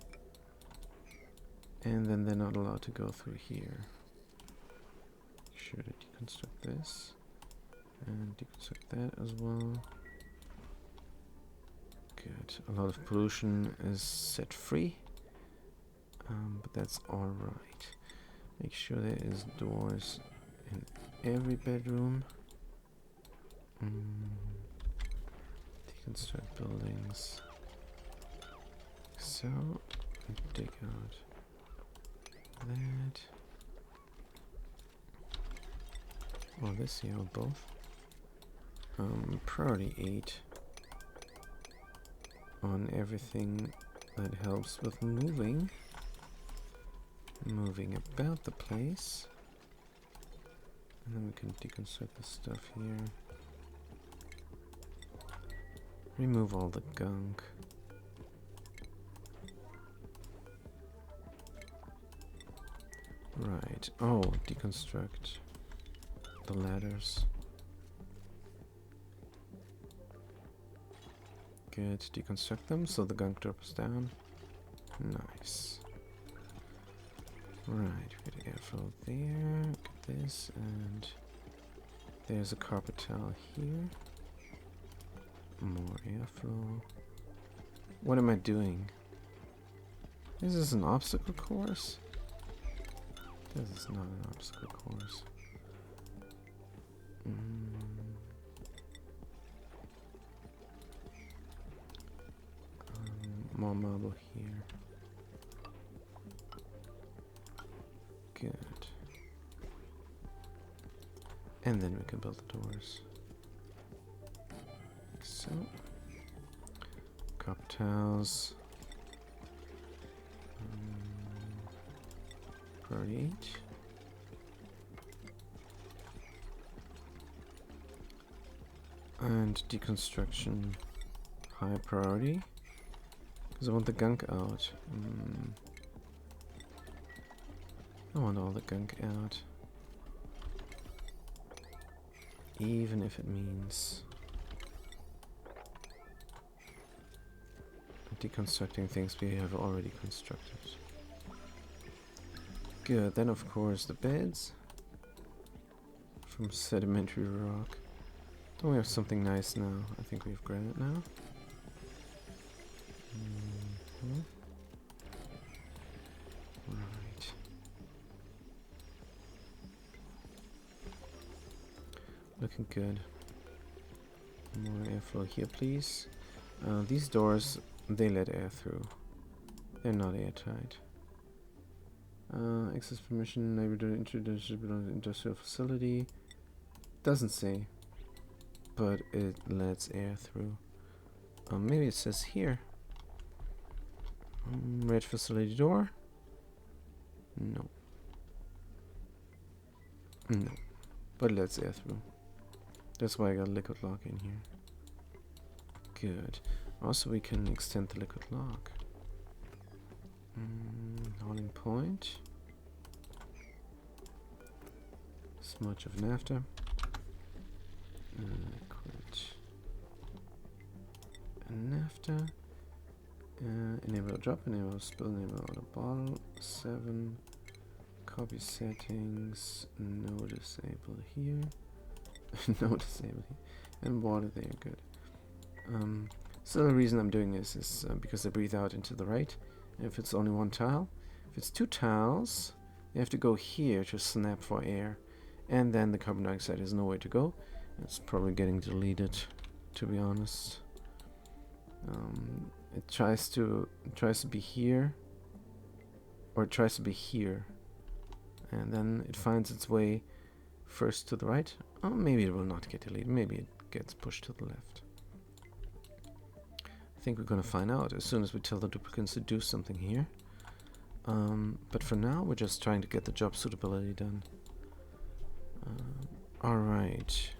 And then they're not allowed to go through here. Make sure to deconstruct this. And deconstruct that as well. Good. A lot of pollution is set free. But that's alright. Make sure there is doors in every bedroom. Deconstruct buildings. So, dig out that. Well, this here, or both. Priority 8 on everything that helps with moving about the place. And then we can deconstruct the stuff here. Remove all the gunk. Right. Oh, deconstruct the ladders. Good. Deconstruct them so the gunk drops down. Nice. Right, we got airflow there. Get this, and there's a carpet tile here. More airflow. What am I doing? Is this an obstacle course? This is not an obstacle course. More marble here. Good. And then we can build the doors. Like so. Cup tiles. Priority 8. And deconstruction high priority. Because I want the gunk out. I want all the gunk out. Even if it means deconstructing things we have already constructed. Good, then of course the beds from sedimentary rock. Don't we have something nice now? I think we have granite now. Right. Looking good. More airflow here, please. These doors, they let air through. They're not airtight. Access permission, neighborhood industrial facility. Doesn't say, but it lets air through. Maybe it says here. Red facility door. No. No. But it lets air through. That's why I got liquid lock in here. Good. Also, we can extend the liquid lock. Hauling point. Smudge of naphtha. Liquid. Naphtha. Enable drop, enable spill, enable auto bottle. 7. Copy settings. No disable here. No disable here. And water there, good. So the reason I'm doing this is because I breathe out into the right. If it's only one tile. If it's 2 tiles, you have to go here to snap for air. And then the carbon dioxide has nowhere to go. It's probably getting deleted, to be honest. It tries to be here, or it tries to be here, and then it finds its way first to the right. Oh, maybe it will not get deleted. Maybe it gets pushed to the left. I think we're gonna find out as soon as we tell the duplicants to do something here. But for now, we're just trying to get the job suitability done. All right.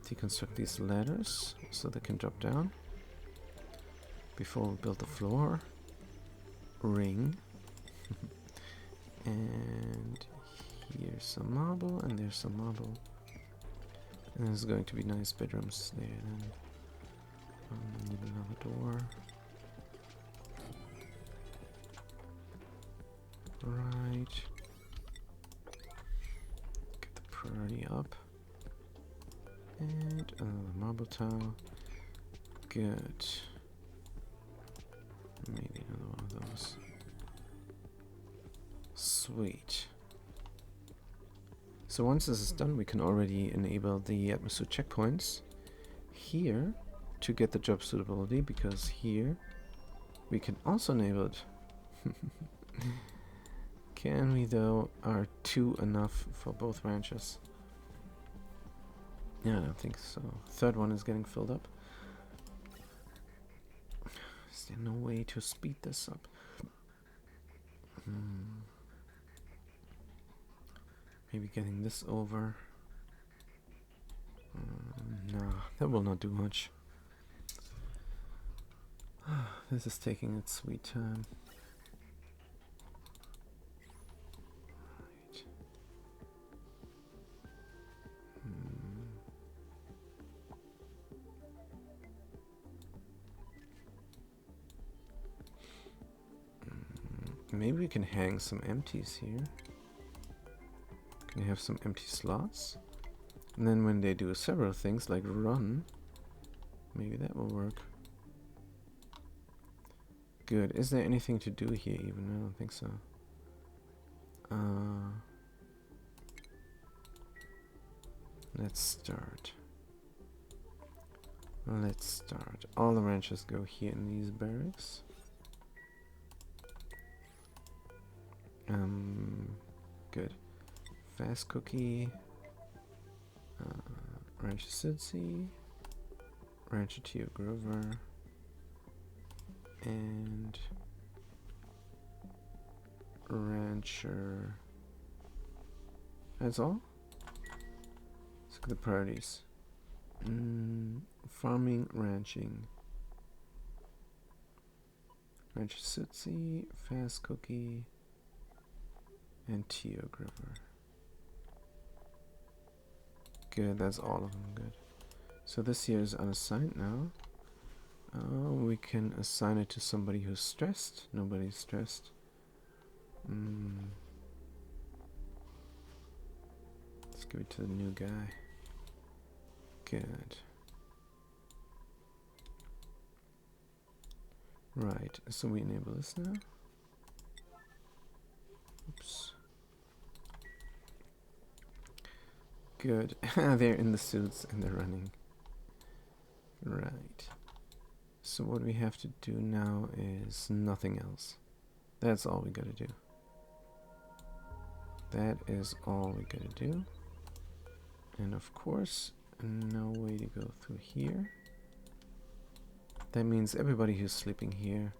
Deconstruct these ladders so they can drop down. Before we build the floor. Ring. And here's some marble, and there's some marble. And there's going to be nice bedrooms there then. Need another door. Right. Get the priority up. And another marble tile. Good. Maybe another one of those. Sweet. So once this is done, we can already enable the atmosphere checkpoints here to get the job suitability, because here we can also enable it. Can we though? Are 2 enough for both ranches? Yeah, I don't think so. Third one is getting filled up. Is there no way to speed this up? Maybe getting this over. No, that will not do much. This is taking its sweet time. Right. Maybe we can hang some empties here. Can you have some empty slots? And then when they do several things like run, maybe that will work. Good. Is there anything to do here even? I don't think so. Let's start. Let's start. All the ranches go here in these barracks. Good. Fast cookie. Rancher Sidsi. Rancher Tio Grover. And Rancher. That's all? Let's look at the priorities. Farming, ranching. Rancher Sitsi, Fast Cookie, and Tio Grover. Good, that's all of them. Good. So this here is unassigned now. We can assign it to somebody who's stressed. Nobody's stressed. Let's give it to the new guy. Good. Right, so we enable this now. Oops. Good. They're in the suits and they're running. Right. So what we have to do now is nothing else. That's all we gotta do. That is all we gotta do. And of course, no way to go through here. That means everybody who's sleeping here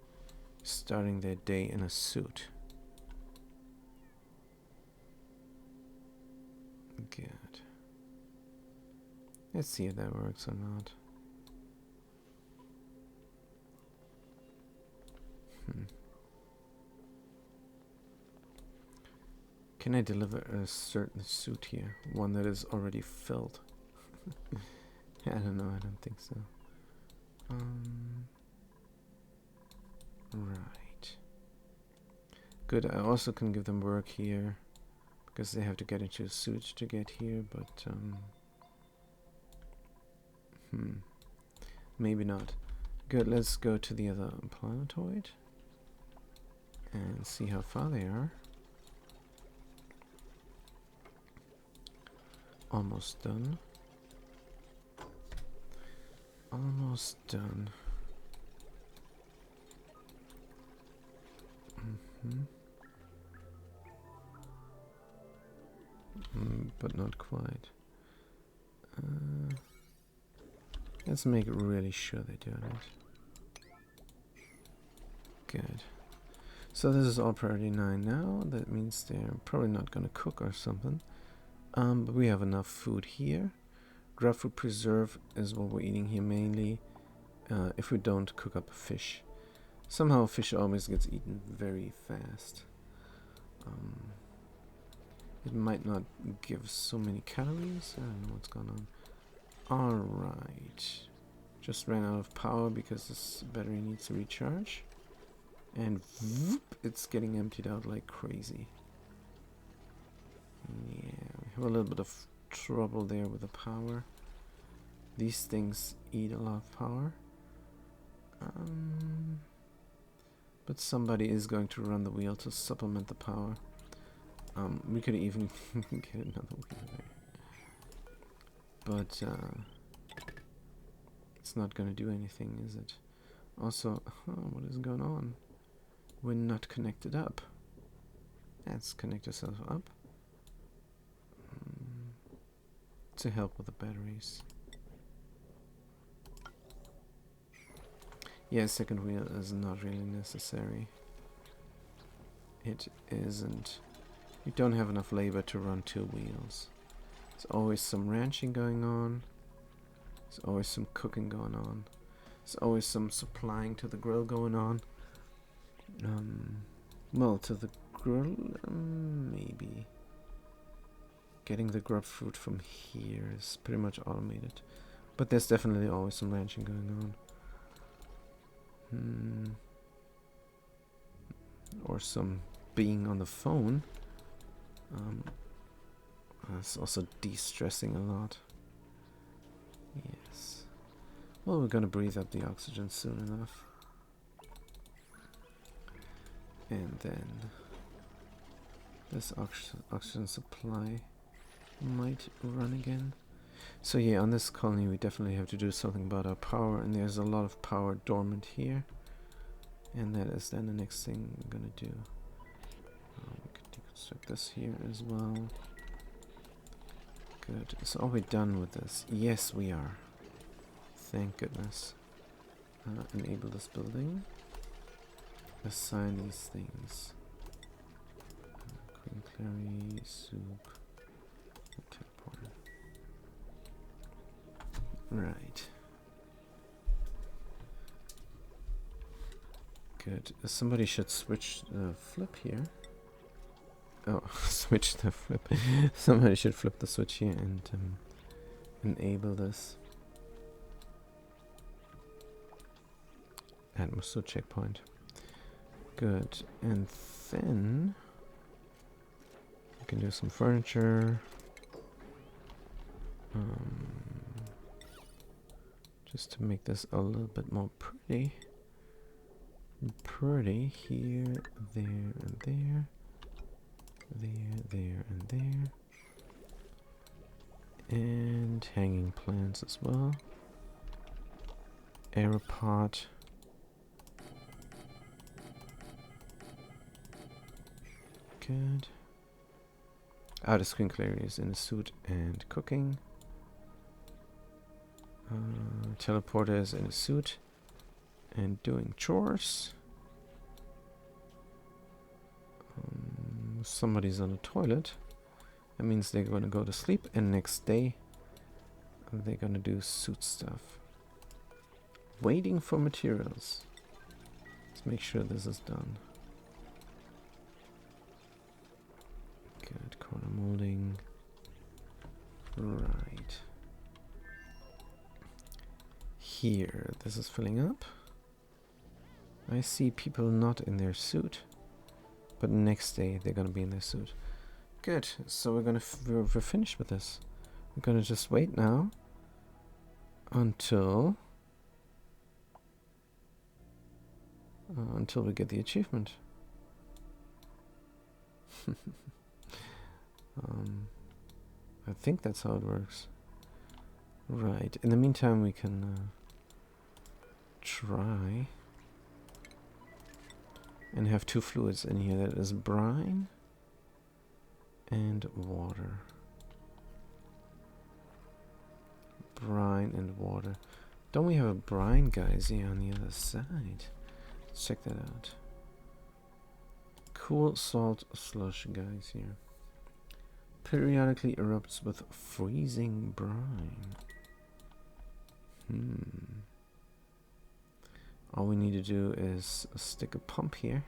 is starting their day in a suit. Good. Let's see if that works or not. Can I deliver a certain suit here? One that is already filled? I don't know, I don't think so. Right. Good, I also can give them work here, because they have to get into a suit to get here, but maybe not. Good, let's go to the other planetoid and see how far they are. Almost done. Almost done. But not quite. Let's make it really sure they're doing it. Good. So this is all priority 9 now. That means they're probably not going to cook or something. But we have enough food here. Grub food preserve is what we're eating here mainly. If we don't cook up fish. Somehow fish always gets eaten very fast. It might not give so many calories. I don't know what's going on. Alright. Just ran out of power because this battery needs to recharge. And whoop, it's getting emptied out like crazy. Yeah, we have a little bit of trouble there with the power. These things eat a lot of power. But somebody is going to run the wheel to supplement the power. We could even get another wheel there. But it's not going to do anything, is it? Also, what is going on? We're not connected up. Let's connect ourselves up. To help with the batteries. Yeah, second wheel is not really necessary. It isn't. You don't have enough labor to run 2 wheels. There's always some ranching going on. There's always some cooking going on. There's always some supplying to the grill going on. Well, to the grill, maybe. Getting the grub fruit from here is pretty much automated. But there's definitely always some ranching going on. or some being on the phone. It's also de-stressing a lot. Yes. Well, we're gonna breathe up the oxygen soon enough. And then this oxygen supply might run again. So yeah, on this colony we definitely have to do something about our power, and there's a lot of power dormant here. And that is then the next thing we're gonna do. We can deconstruct this here as well. Good. So are we done with this? Yes, we are. Thank goodness. Enable this building. Assign these things. Queen Clary, soup, teleporter. Right. Good. Somebody should switch the flip here. Oh, switch the flip. Somebody should flip the switch here and enable this. Atmosphere checkpoint. Good. And then we can do some furniture. Just to make this a little bit more pretty. Pretty here, there, and there. There, and there. And hanging plants as well. Aeropod. Good. Outer screen Clary is in a suit and cooking. Teleporter is in a suit and doing chores. Somebody's on the toilet. That means they're going to go to sleep, and next day they're going to do suit stuff. Waiting for materials. Let's make sure this is done. Good. Corner molding. Right. Here, this is filling up. I see people not in their suit, but next day they're gonna be in their suit. Good. So we're finished with this. We're gonna just wait now until we get the achievement. I think that's how it works. Right. In the meantime, we can try and have two fluids in here. That is brine and water. Brine and water. Don't we have a brine guys here on the other side? Let's check that out. Cool salt slush guys here. Periodically erupts with freezing brine. All we need to do is stick a pump here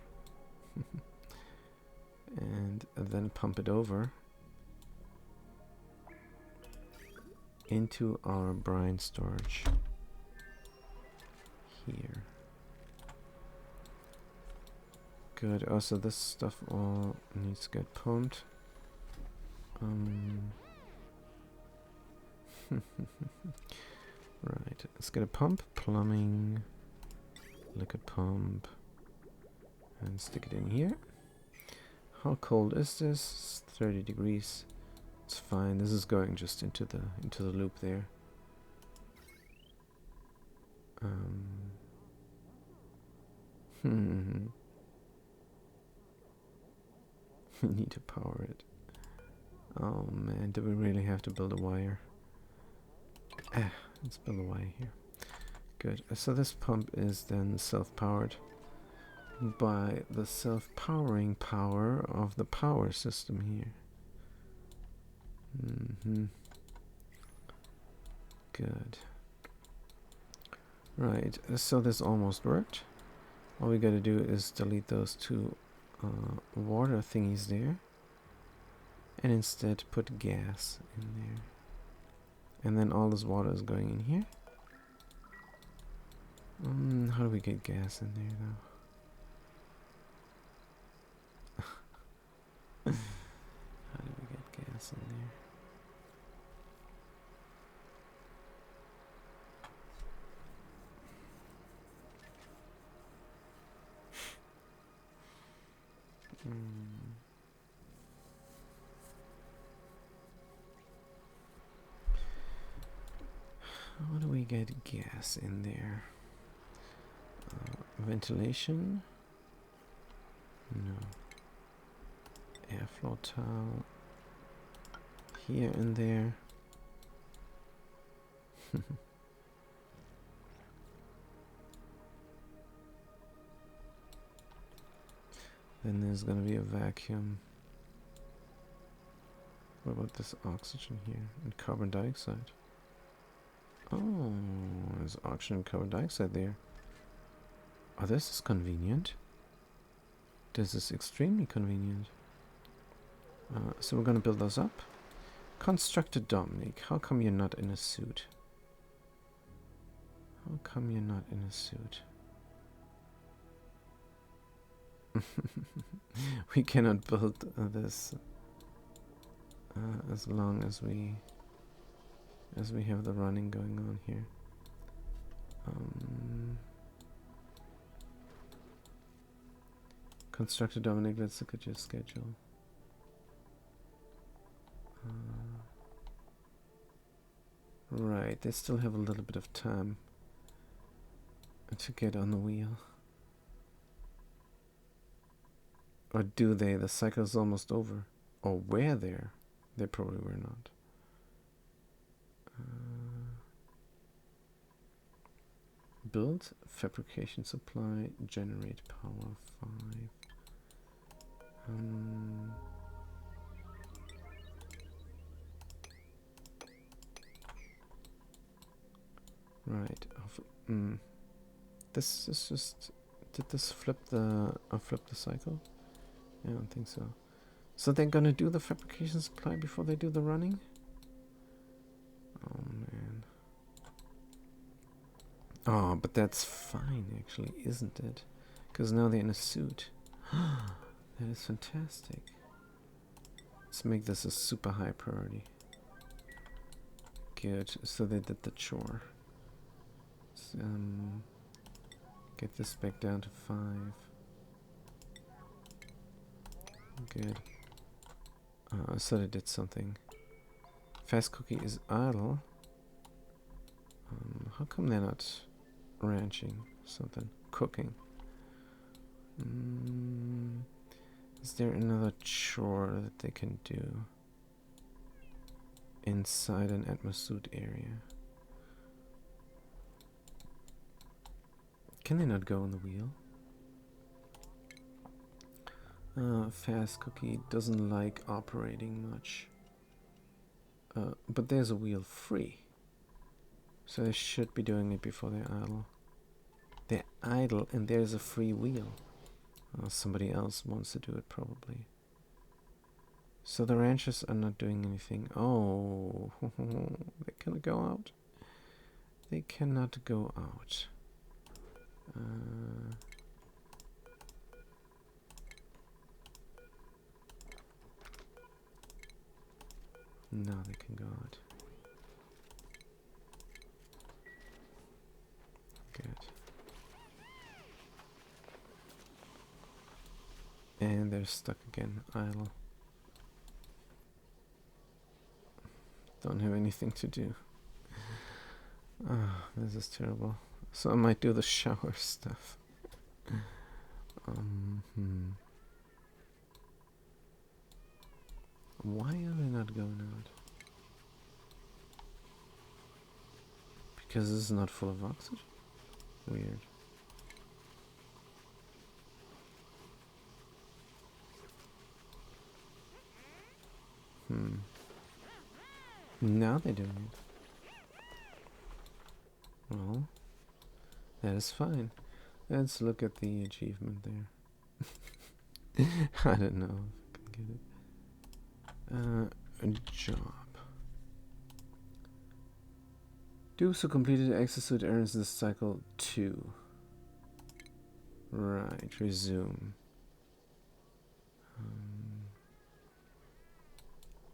and then pump it over into our brine storage here. Good. Also, this stuff all needs to get pumped. Right, let's get a pump, plumbing, liquid pump, and stick it in here. How cold is this? It's 30 degrees. It's fine. This is going just into the loop there. We need to power it. Oh man, do we really have to build a wire? Let's build a wire here. Good. So this pump is then self-powered by the self-powering power of the power system here. Good. Right, so this almost worked. All we gotta do is delete those two water thingies there, and instead put gas in there. And then all this water is going in here. How do we get gas in there though? Hmm. How do we get gas in there? Ventilation? No. Airflow tile. Here and there. Then there's gonna be a vacuum. What about this oxygen here? And carbon dioxide. Oh, there's oxygen and carbon dioxide there. Oh, this is convenient. This is extremely convenient. So we're gonna build those up. Constructor Dominic, how come you're not in a suit? How come you're not in a suit? We cannot build this as long as we have the running going on here. Constructor Dominic, let's look at your schedule. Right, they still have a little bit of time to get on the wheel. Or do they? The cycle's almost over. Or were there? They probably were not. Build, fabrication supply, generate power, 5. Right. This is just. Did this flip the cycle? I don't think so. So they're gonna do the fabrication supply before they do the running? Oh man. Oh, but that's fine actually, isn't it? Because now they're in a suit. That is fantastic. Let's make this a super high priority. Good, so they did the chore. Let's, get this back down to 5. Good. So they did something. Fast cookie is idle. How come they're not ranching something? Cooking. Is there another chore that they can do inside an atmosuit area? Can they not go on the wheel? Fast cookie doesn't like operating much. But there's a wheel free. So they should be doing it before they're idle. They're idle and there's a free wheel. Somebody else wants to do it probably. So the ranchers are not doing anything. Oh, they cannot go out. They cannot go out. Now they can go out. Good. And they're stuck again, idle. Don't have anything to do. Ah, this is terrible. So I might do the shower stuff. Why are they not going out? Because this is not full of oxygen? Weird. Now they're doing it. Well, that is fine. Let's look at the achievement there. I don't know if I can get it. A job. Do so completed exosuit errands this cycle 2. Right, resume.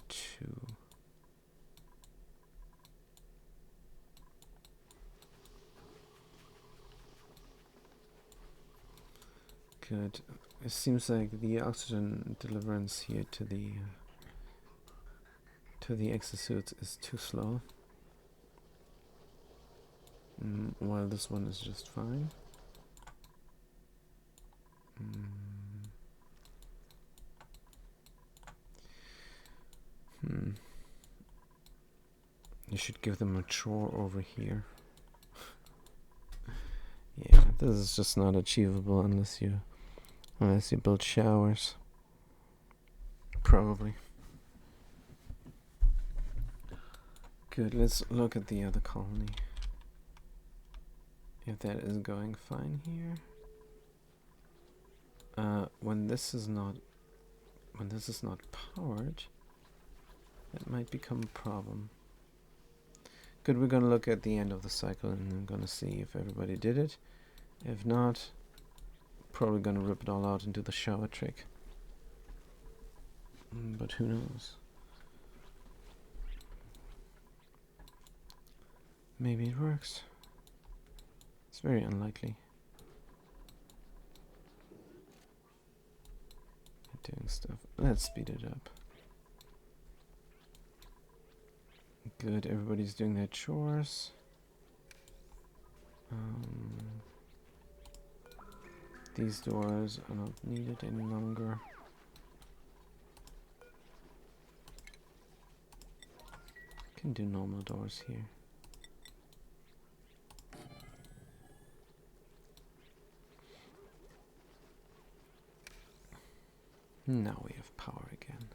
2. Good. It seems like the oxygen deliverance here to the exosuits is too slow. While this one is just fine. You should give them a chore over here. Yeah, this is just not achievable unless you build showers. Probably. Good, let's look at the other colony. If that is going fine here. When this is not powered, that might become a problem. Good, we're gonna look at the end of the cycle and I'm gonna see if everybody did it. If not, probably gonna rip it all out and do the shower trick. But who knows? Maybe it works. It's very unlikely. Doing stuff. Let's speed it up. Good, everybody's doing their chores. These doors are not needed any longer. Can do normal doors here. Now we have power again.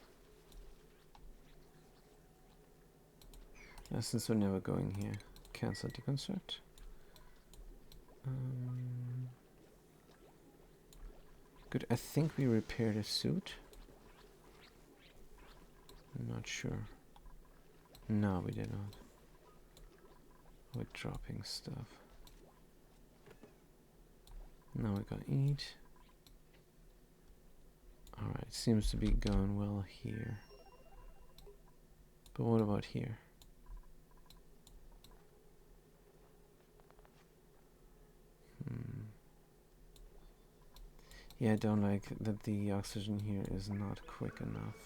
Since we're never going here, cancel deconstruct. Good, I think we repaired a suit. I'm not sure. No, we did not. We're dropping stuff. Now we're gonna eat. Alright, seems to be going well here. But what about here? Yeah, I don't like that the oxygen here is not quick enough.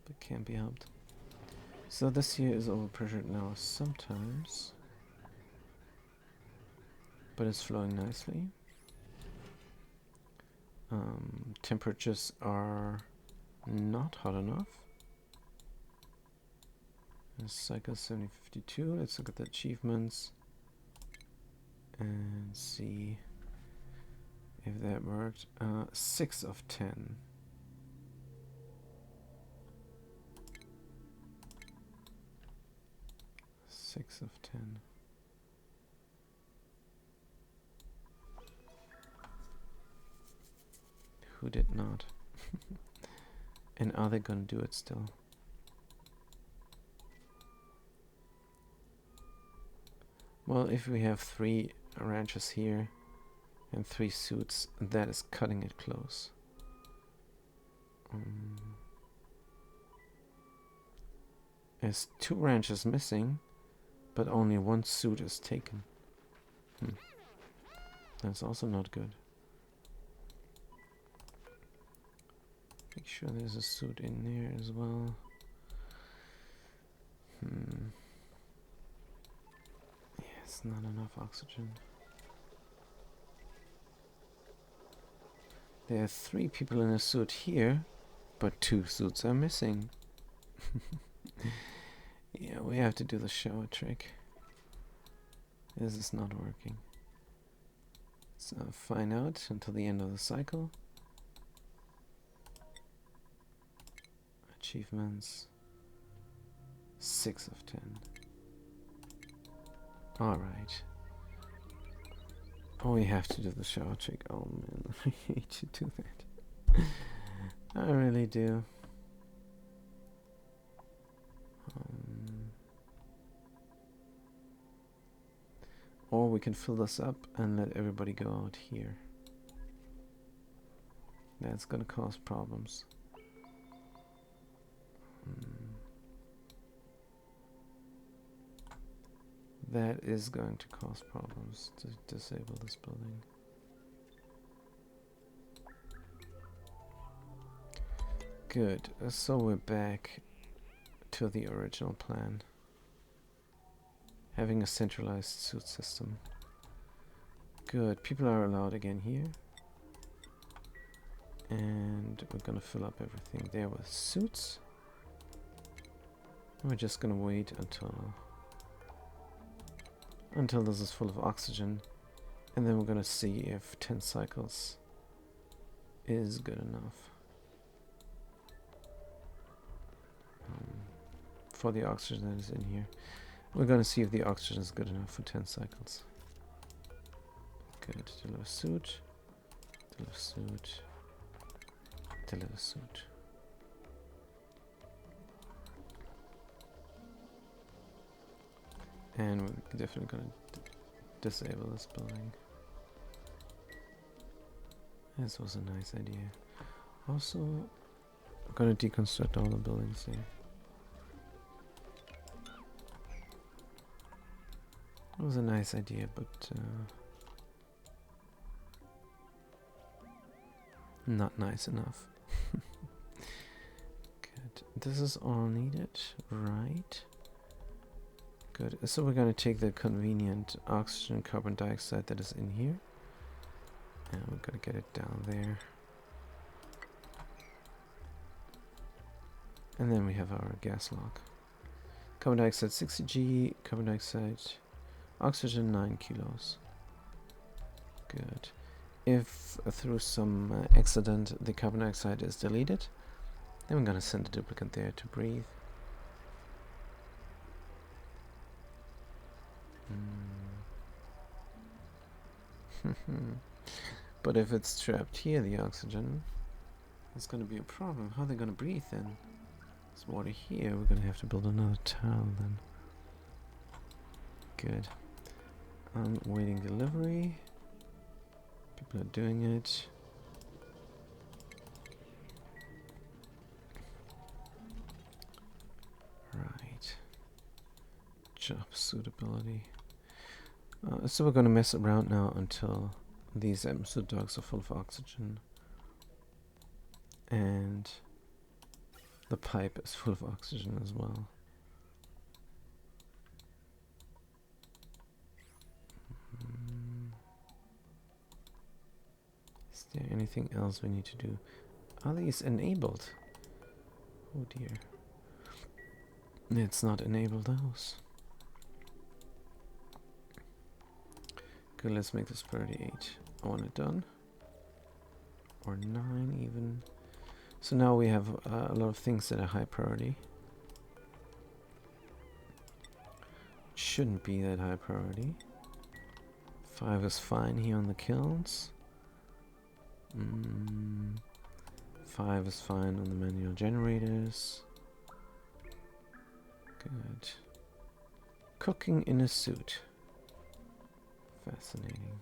But can't be helped. So this here is overpressured now sometimes. But it's flowing nicely. Temperatures are not hot enough. Cycle 7052. Let's look at the achievements and see if that worked. 6 of 10. Of 10. Who did not? And are they gonna do it still? Well, if we have 3 ranches here and 3 suits, that is cutting it close. There's 2 ranches missing, but only 1 suit is taken. That's also not good. Make sure there's a suit in there as well. Yeah, it's not enough oxygen. There are 3 people in a suit here, but 2 suits are missing. Yeah, we have to do the shower trick. This is not working. So fine out until the end of the cycle. Achievements 6 of 10. Alright. Oh, we have to do the shower trick. Oh man, I hate to do that. I really do. Or we can fill this up and let everybody go out here. That's gonna cause problems. That is going to cause problems to disable this building. Good, so we're back to the original plan. Having a centralized suit system. Good, people are allowed again here. And we're gonna fill up everything there with suits. And we're just gonna wait until this is full of oxygen. And then we're gonna see if 10 cycles is good enough. For the oxygen that is in here. We're gonna see if the oxygen is good enough for 10 cycles. Good, deliver suit, deliver suit, deliver suit. And we're definitely gonna disable this building. This was a nice idea. Also, I'm gonna deconstruct all the buildings here. It was a nice idea, but not nice enough. Good. This is all needed, right? Good. So we're going to take the convenient oxygen carbon dioxide that is in here. And we're going to get it down there. And then we have our gas lock. Carbon dioxide 60 G, carbon dioxide, oxygen 9 kilos. Good. If through some accident the carbon dioxide is deleted, then we're going to send a duplicate there to breathe. But if it's trapped here, the oxygen, it's going to be a problem. How are they going to breathe then? There's water here. We're going to have to build another tower then. Good. I'm waiting delivery. People are doing it. Right. Job suitability. So we're going to mess around now until these suit dogs are full of oxygen. And the pipe is full of oxygen as well. Is there anything else we need to do? Are these enabled? Oh dear. It's not enabled those. Good, let's make this priority 8. I want it done. Or 9 even. So now we have a lot of things that are high priority. Shouldn't be that high priority. 5 is fine here on the kilns. 5 is fine on the manual generators. Good. Cooking in a suit. Fascinating.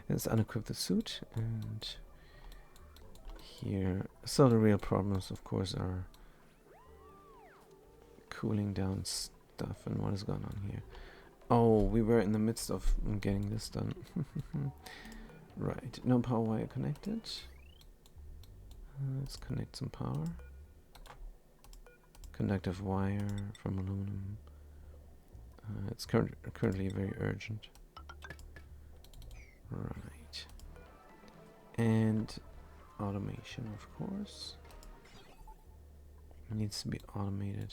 Let's unequip the suit, and here, so the real problems of course are cooling down stuff. And what is going on here? Oh, we were in the midst of getting this done. Right, no power wire connected. Let's connect some power. Conductive wire from aluminum. It's currently very urgent. Right. And automation, of course. It needs to be automated.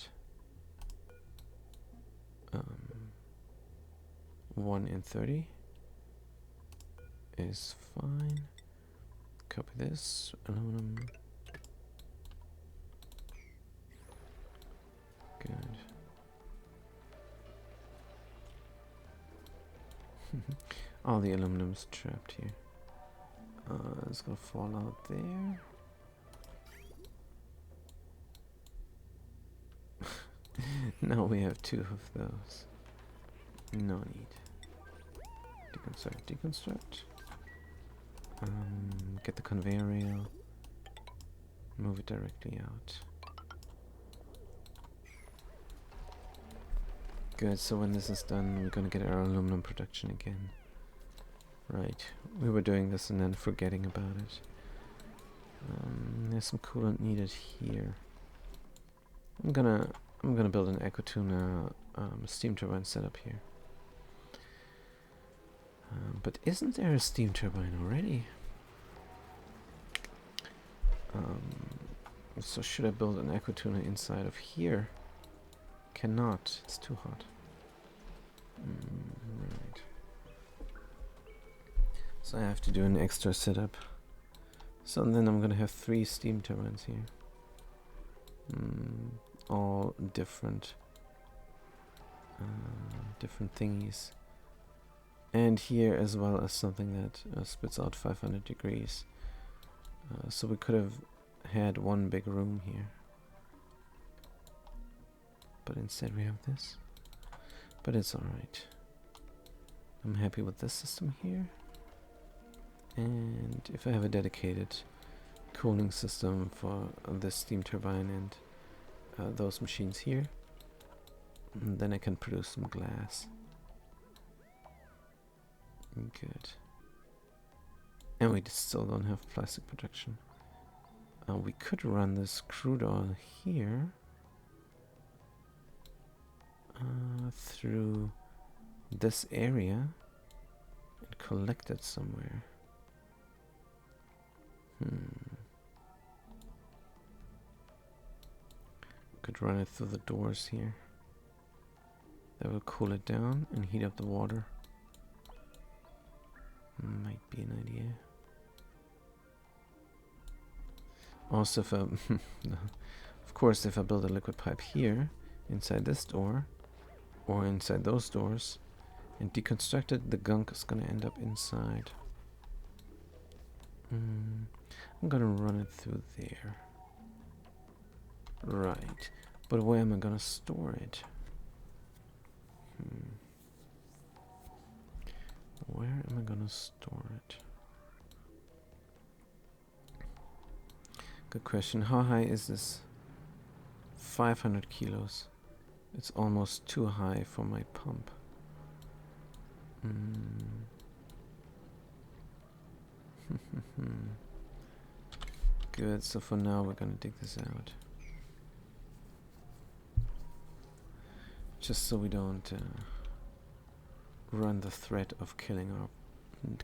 1 in 30 is fine. Copy this. Aluminum. Good. All the aluminum's trapped here. It's gonna fall out there. Now we have 2 of those. No need. Deconstruct, deconstruct. Get the conveyor rail. Move it directly out. Good, so when this is done, we're gonna get our aluminum production again. Right, we were doing this and then forgetting about it. There's some coolant needed here. I'm gonna build an Ecotuna steam turbine setup here. But isn't there a steam turbine already? So should I build an Ecotuna inside of here? Cannot, it's too hot. Right. So I have to do an extra setup. So then I'm gonna have 3 steam turbines here. All different different thingies. And here as well as something that spits out 500 degrees. So we could have had one big room here. But instead we have this. But it's alright. I'm happy with this system here. And if I have a dedicated cooling system for this steam turbine and those machines here, then I can produce some glass. Good. And we still don't have plastic production. We could run this crude oil here through this area and collect it somewhere. Could run it through the doors here. That will cool it down and heat up the water. Might be an idea. Also, if I of course, if I build a liquid pipe here, inside this door, or inside those doors, and deconstruct it, the gunk is gonna end up inside. I'm gonna run it through there. Right. But where am I gonna store it? Where am I gonna store it? Good question. How high is this? 500 kilos. It's almost too high for my pump. Good, so for now we're gonna dig this out. Just so we don't run the threat of killing our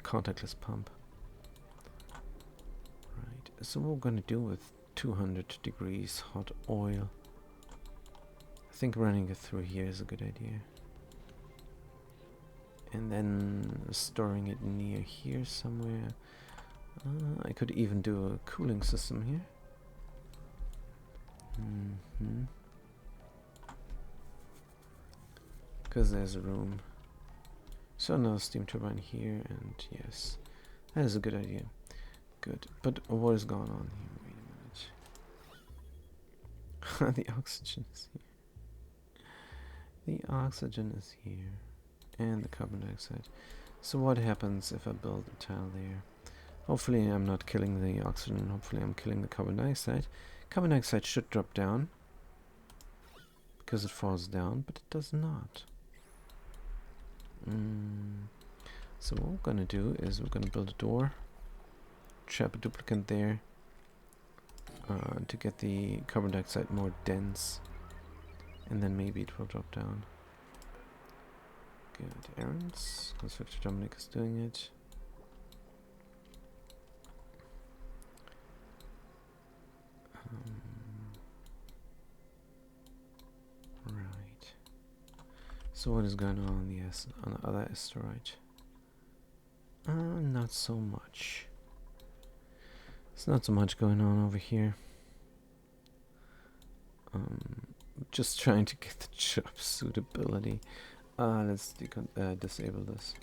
contactless pump. Right, so what we're gonna do with 200 degrees hot oil. I think running it through here is a good idea. And then storing it near here somewhere. I could even do a cooling system here. Because there's room. So another steam turbine here, and yes, that is a good idea. Good, but what is going on here? Wait a minute. The oxygen is here. The oxygen is here. And the carbon dioxide. So what happens if I build a tile there? Hopefully I'm not killing the oxygen, hopefully I'm killing the carbon dioxide. Carbon dioxide should drop down, because it falls down, but it does not. So what we're gonna do is we're gonna build a door, trap a duplicate there, to get the carbon dioxide more dense, and then maybe it will drop down. Good, errands. Constructor Dominic is doing it. Right. So what is going on on the other asteroid? Not so much. There's not so much going on over here. Just trying to get the job suitability. Let's disable this.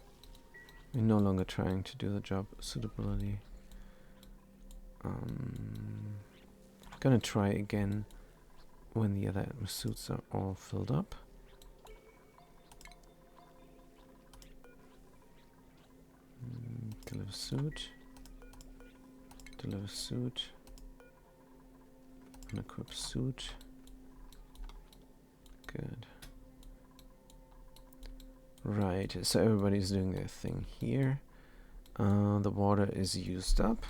We're no longer trying to do the job suitability. Gonna try again when the other suits are all filled up. Deliver suit. Deliver suit. Unequip suit. Good. Right, so everybody's doing their thing here. The water is used up.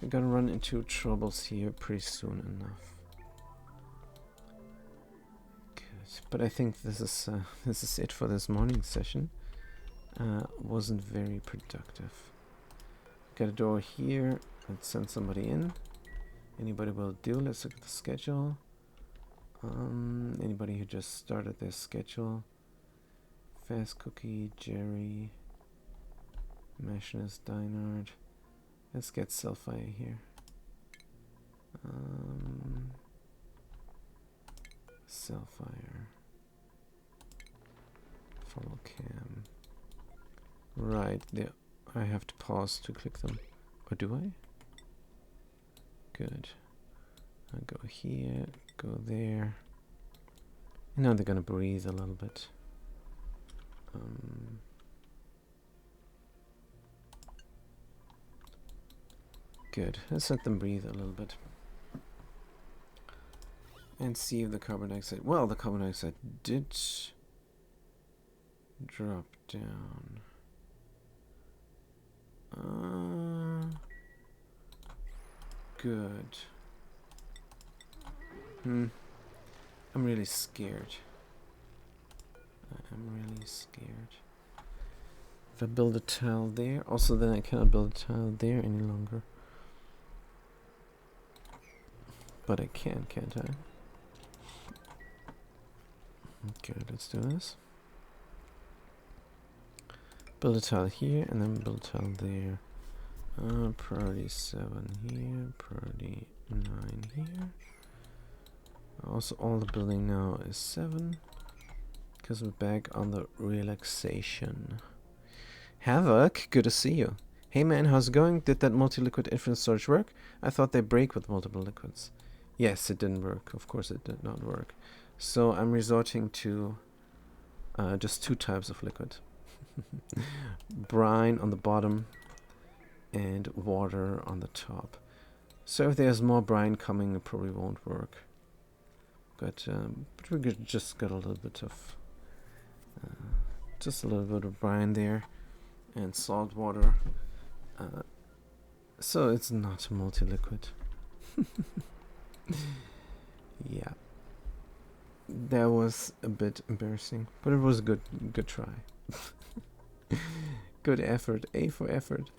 We're gonna run into troubles here pretty soon enough. Good, but I think this is it for this morning session. Wasn't very productive. Got a door here. Let's send somebody in. Anybody will do. Let's look at the schedule. Anybody who just started their schedule. Fast Cookie, Jerry, Machinist, Dinard. Let's get Selfie here. Selfire. Follow cam. Right, there. I have to pause to click them. Or do I? Good. I go here, go there. Now they're gonna breathe a little bit. Good. Let's let them breathe a little bit. And see if the carbon dioxide... Well, the carbon dioxide did drop down. Good. I'm really scared. I'm really scared. If I build a tile there, also then I cannot build a tile there any longer. But I can, can't I? Good, let's do this. Build a tile here, and then build a tile there. Priority 7 here, priority 9 here. Also, all the building now is 7. Because we're back on the relaxation. Havoc, good to see you. Hey man, how's it going? Did that multi-liquid infinite storage work? I thought they break with multiple liquids. Yes, it didn't work. Of course it did not work. So I'm resorting to just 2 types of liquid. Brine on the bottom and water on the top. So if there's more brine coming, it probably won't work. But we just got a little bit of brine there and salt water. So it's not multi-liquid. Yeah. That was a bit embarrassing, but it was a good try. Good effort. A for effort.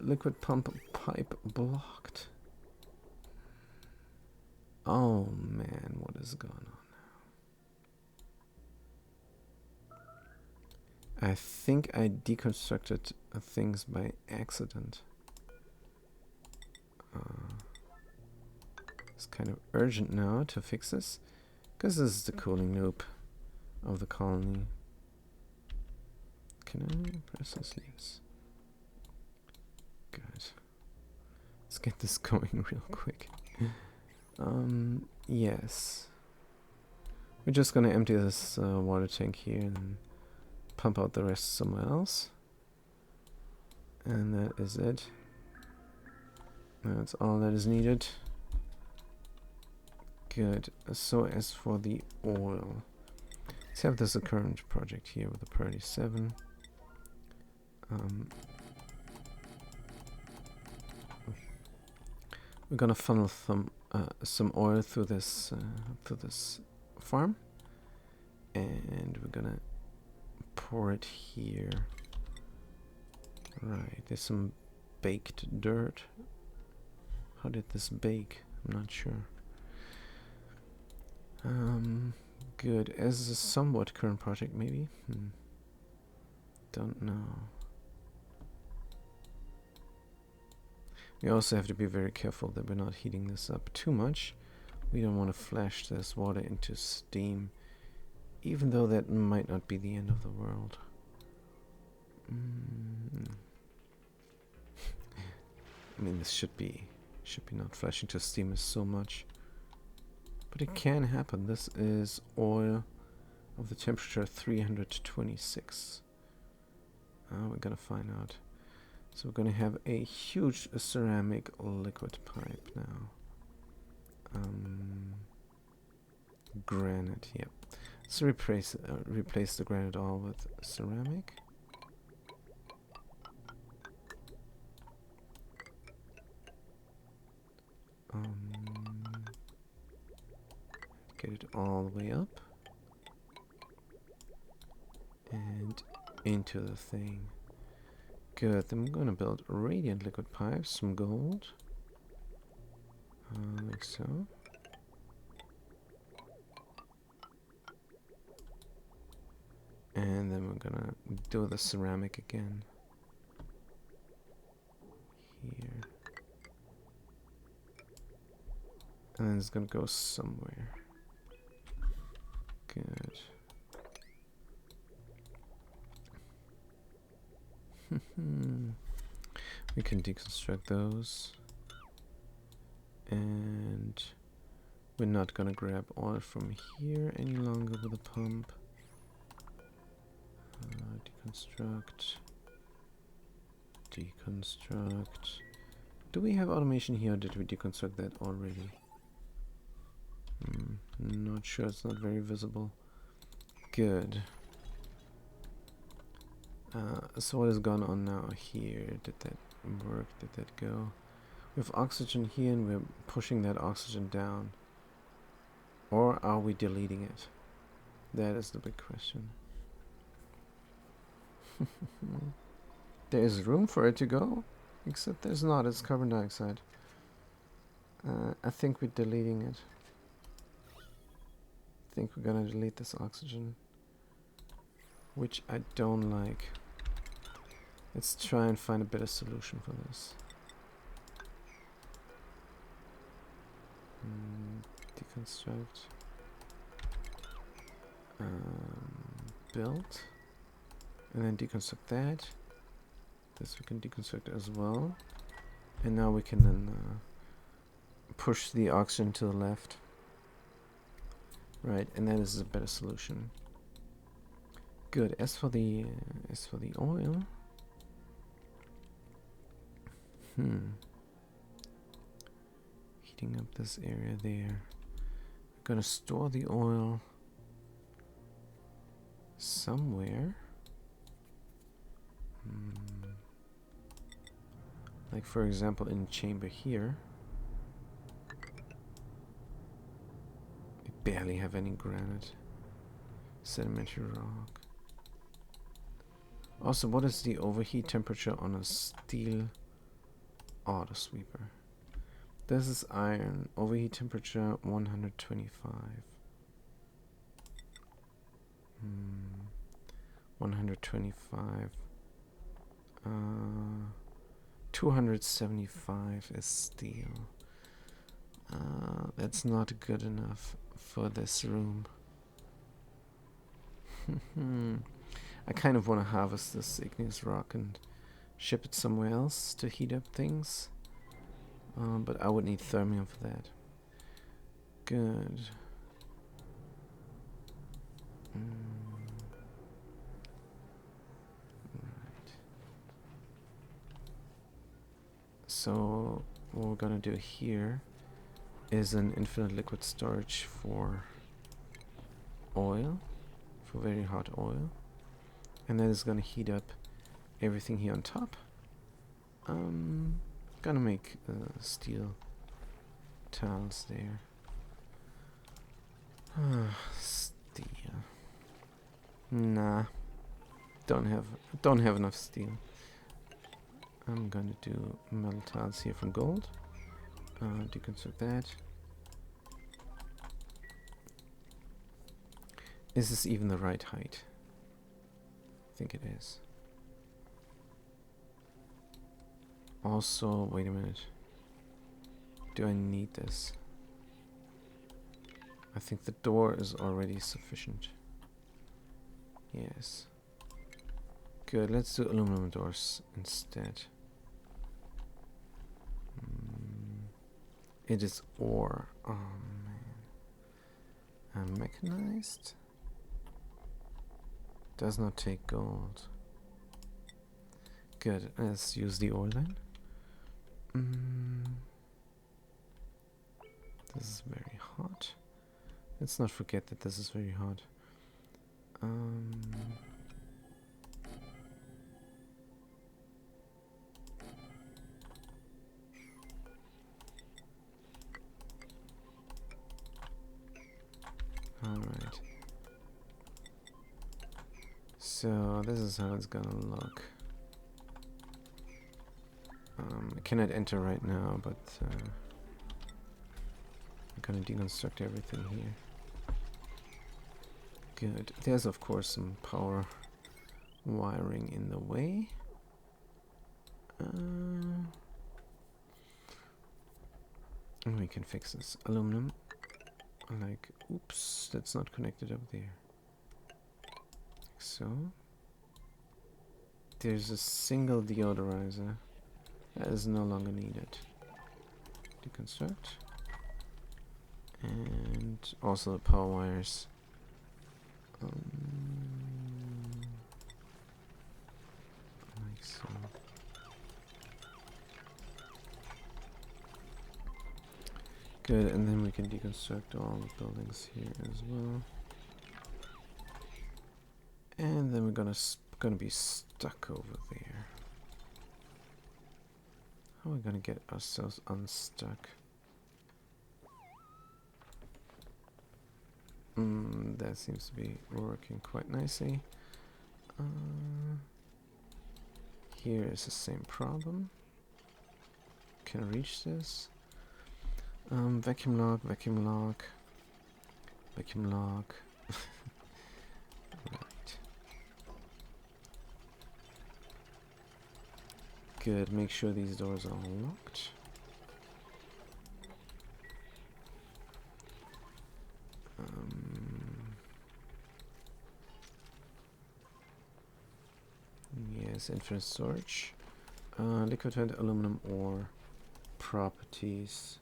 Liquid pump pipe blocked. Oh man, what is going on now? I think I deconstructed things by accident. It's kind of urgent now to fix this, because this is the cooling loop of the colony. Can I press this? Yes. Good. Let's get this going real quick. Yes. We're just gonna empty this water tank here and pump out the rest somewhere else. And that is it. That's all that is needed. Good. So as for the oil, let's have this a current project here with the priority 7. We're gonna funnel some oil through this farm, and we're gonna pour it here. Right. There's some baked dirt. How did this bake? I'm not sure. Good. As a somewhat current project, maybe? Don't know. We also have to be very careful that we're not heating this up too much. We don't want to flash this water into steam, even though that might not be the end of the world. I mean, this should be not flashing to steam so much. But it can happen. This is oil of the temperature 326. We're gonna find out. So we're gonna have a huge ceramic liquid pipe now. Granite, yep. Let's replace the granite all with ceramic. Get it all the way up and into the thing. Good. Then I'm gonna build radiant liquid pipes, some gold, like so. And then we're gonna do the ceramic again. Here. And then it's gonna go somewhere. Good. We can deconstruct those. And we're not gonna grab oil from here any longer with a pump. Deconstruct. Deconstruct. Do we have automation here, or did we deconstruct that already? Not sure, it's not very visible. Good. So what has gone on now here? Did that work? Did that go? We have oxygen here and we're pushing that oxygen down. Or are we deleting it? That is the big question. There is room for it to go, except there's not. It's carbon dioxide. I think we're deleting it. I think we're gonna delete this oxygen, which I don't like. Let's try and find a better solution for this. Deconstruct. Build. And then deconstruct that. This we can deconstruct as well. And now we can then push the oxygen to the left. Right, and that is a better solution. Good. As for the oil. Heating up this area there. We're gonna store the oil somewhere. Like for example in chamber here. We barely have any granite. Sedimentary rock. Also, what is the overheat temperature on a steel auto sweeper? This is iron. Overheat temperature 125. 125. 275 is steel. That's not good enough for this room. I kind of want to harvest this igneous rock and ship it somewhere else to heat up things. But I would need thermium for that. Good. Right. So what we're gonna do here is an infinite liquid storage for oil, for very hot oil, and that is gonna heat up everything here on top. Gonna make steel tiles there. Steel. Nah, don't have enough steel. I'm gonna do metal tiles here from gold. Deconstruct that. Is this even the right height? I think it is. Also, wait a minute. Do I need this? I think the door is already sufficient. Yes. Good, let's do aluminum doors instead. It is ore. Oh man. Mechanized? Does not take gold. Good, let's use the ore then. This is very hot. Let's not forget that this is very hot. Alright. So this is how it's gonna look. I cannot enter right now, but I'm gonna deconstruct everything here. Good. There's of course some power wiring in the way. And we can fix this. Aluminum. Like, oops, that's not connected up there. Like so. There's a single deodorizer that is no longer needed. Deconstruct. And also the power wires. Like so. Good, and then we can deconstruct all the buildings here as well. And then we're gonna be stuck over there. How are we gonna get ourselves unstuck? That seems to be working quite nicely. Here is the same problem. Can I reach this? Vacuum lock, vacuum lock, vacuum lock. Right. Good, make sure these doors are locked. Yes, infinite storage. Liquid vent aluminum ore properties.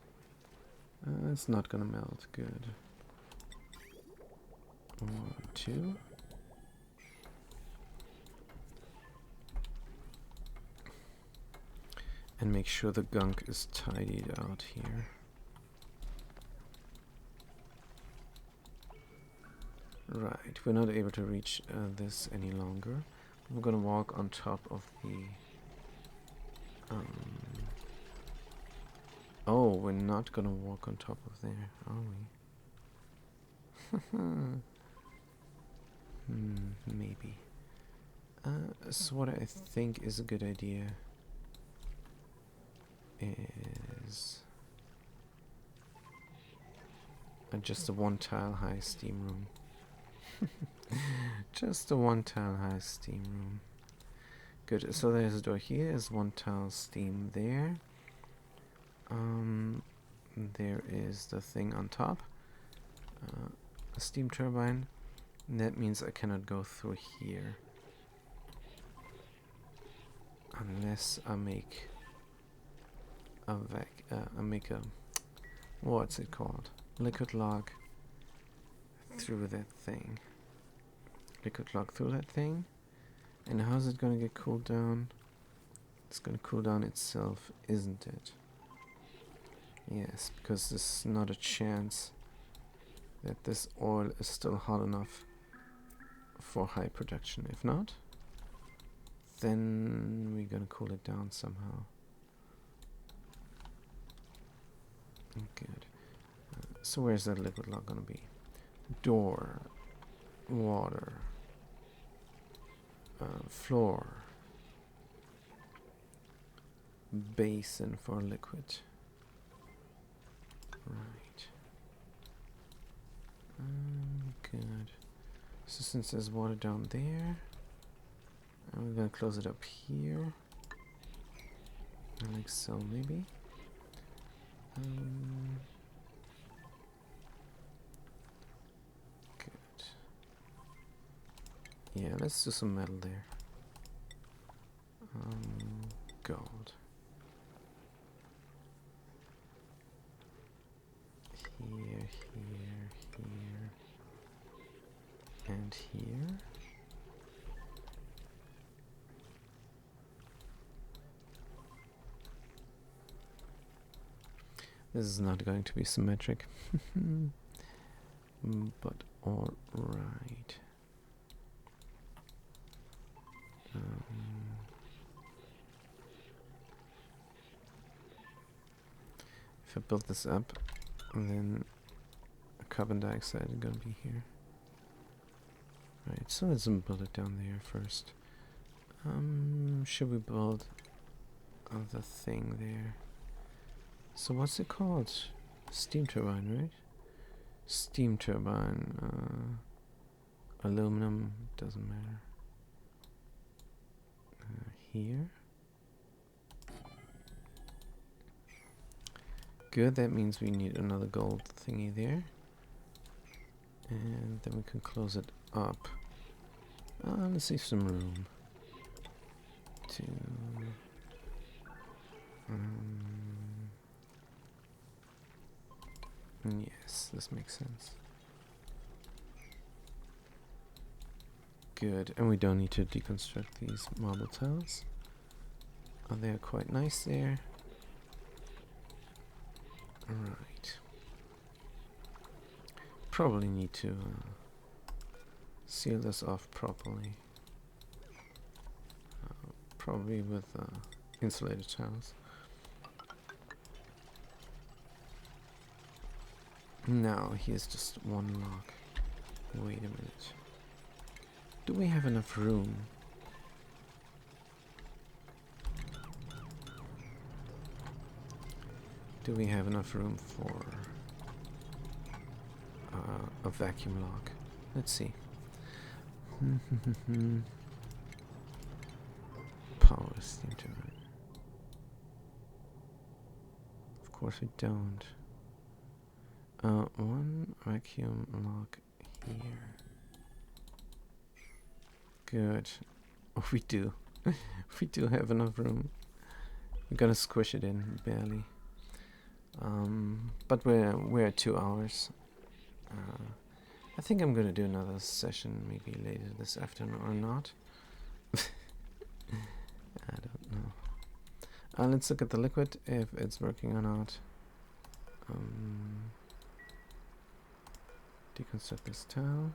It's not gonna melt. Good. 1, 2. And make sure the gunk is tidied out here. Right, we're not able to reach this any longer. We're gonna walk on top of the... Oh, we're not gonna walk on top of there, are we? Maybe. So what I think is a good idea is just a 1 tile high steam room. Just a 1 tile high steam room. Good, so there's a door here, is 1 tile steam there. There is the thing on top. A steam turbine. And that means I cannot go through here. Unless I make a what's it called? Liquid lock through that thing. Liquid lock through that thing. And how's it gonna get cooled down? It's gonna cool down itself, isn't it? Yes, because there's not a chance that this oil is still hot enough for high production. If not, then we're gonna cool it down somehow. Good. So where's that liquid lock gonna be? Door, water, floor, basin for liquid. Right. Good. So since there's water down there, we're gonna close it up here. Like so, maybe. Good. Yeah, let's do some metal there. Gold. Here, and here. This is not going to be symmetric, but all right. If I build this up, and then carbon dioxide is gonna be here. Right, so let's build it down there first. Should we build the thing there? So what's it called? Steam turbine, right? Steam turbine. Aluminum, doesn't matter. Here. Good, that means we need another gold thingy there. And then we can close it up. Let's leave some room to... yes, this makes sense. Good, and we don't need to deconstruct these marble tiles. Oh, they're quite nice there. Alright. Probably need to seal this off properly. Probably with insulated tiles. Now, here's just one lock. Wait a minute. Do we have enough room? Do we have enough room for a vacuum lock? Let's see. Power steam turbine. Of course we don't. One vacuum lock here. Good. Oh, we do. We do have enough room. We're gonna squish it in barely. But we're at 2 hours. I think I'm gonna do another session maybe later this afternoon or not. I don't know. Let's look at the liquid if it's working or not. Deconstruct this tile.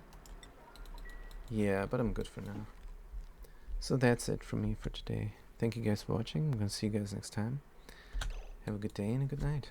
Yeah, but I'm good for now. So that's it from me for today. Thank you guys for watching. I'm gonna see you guys next time. Have a good day and a good night.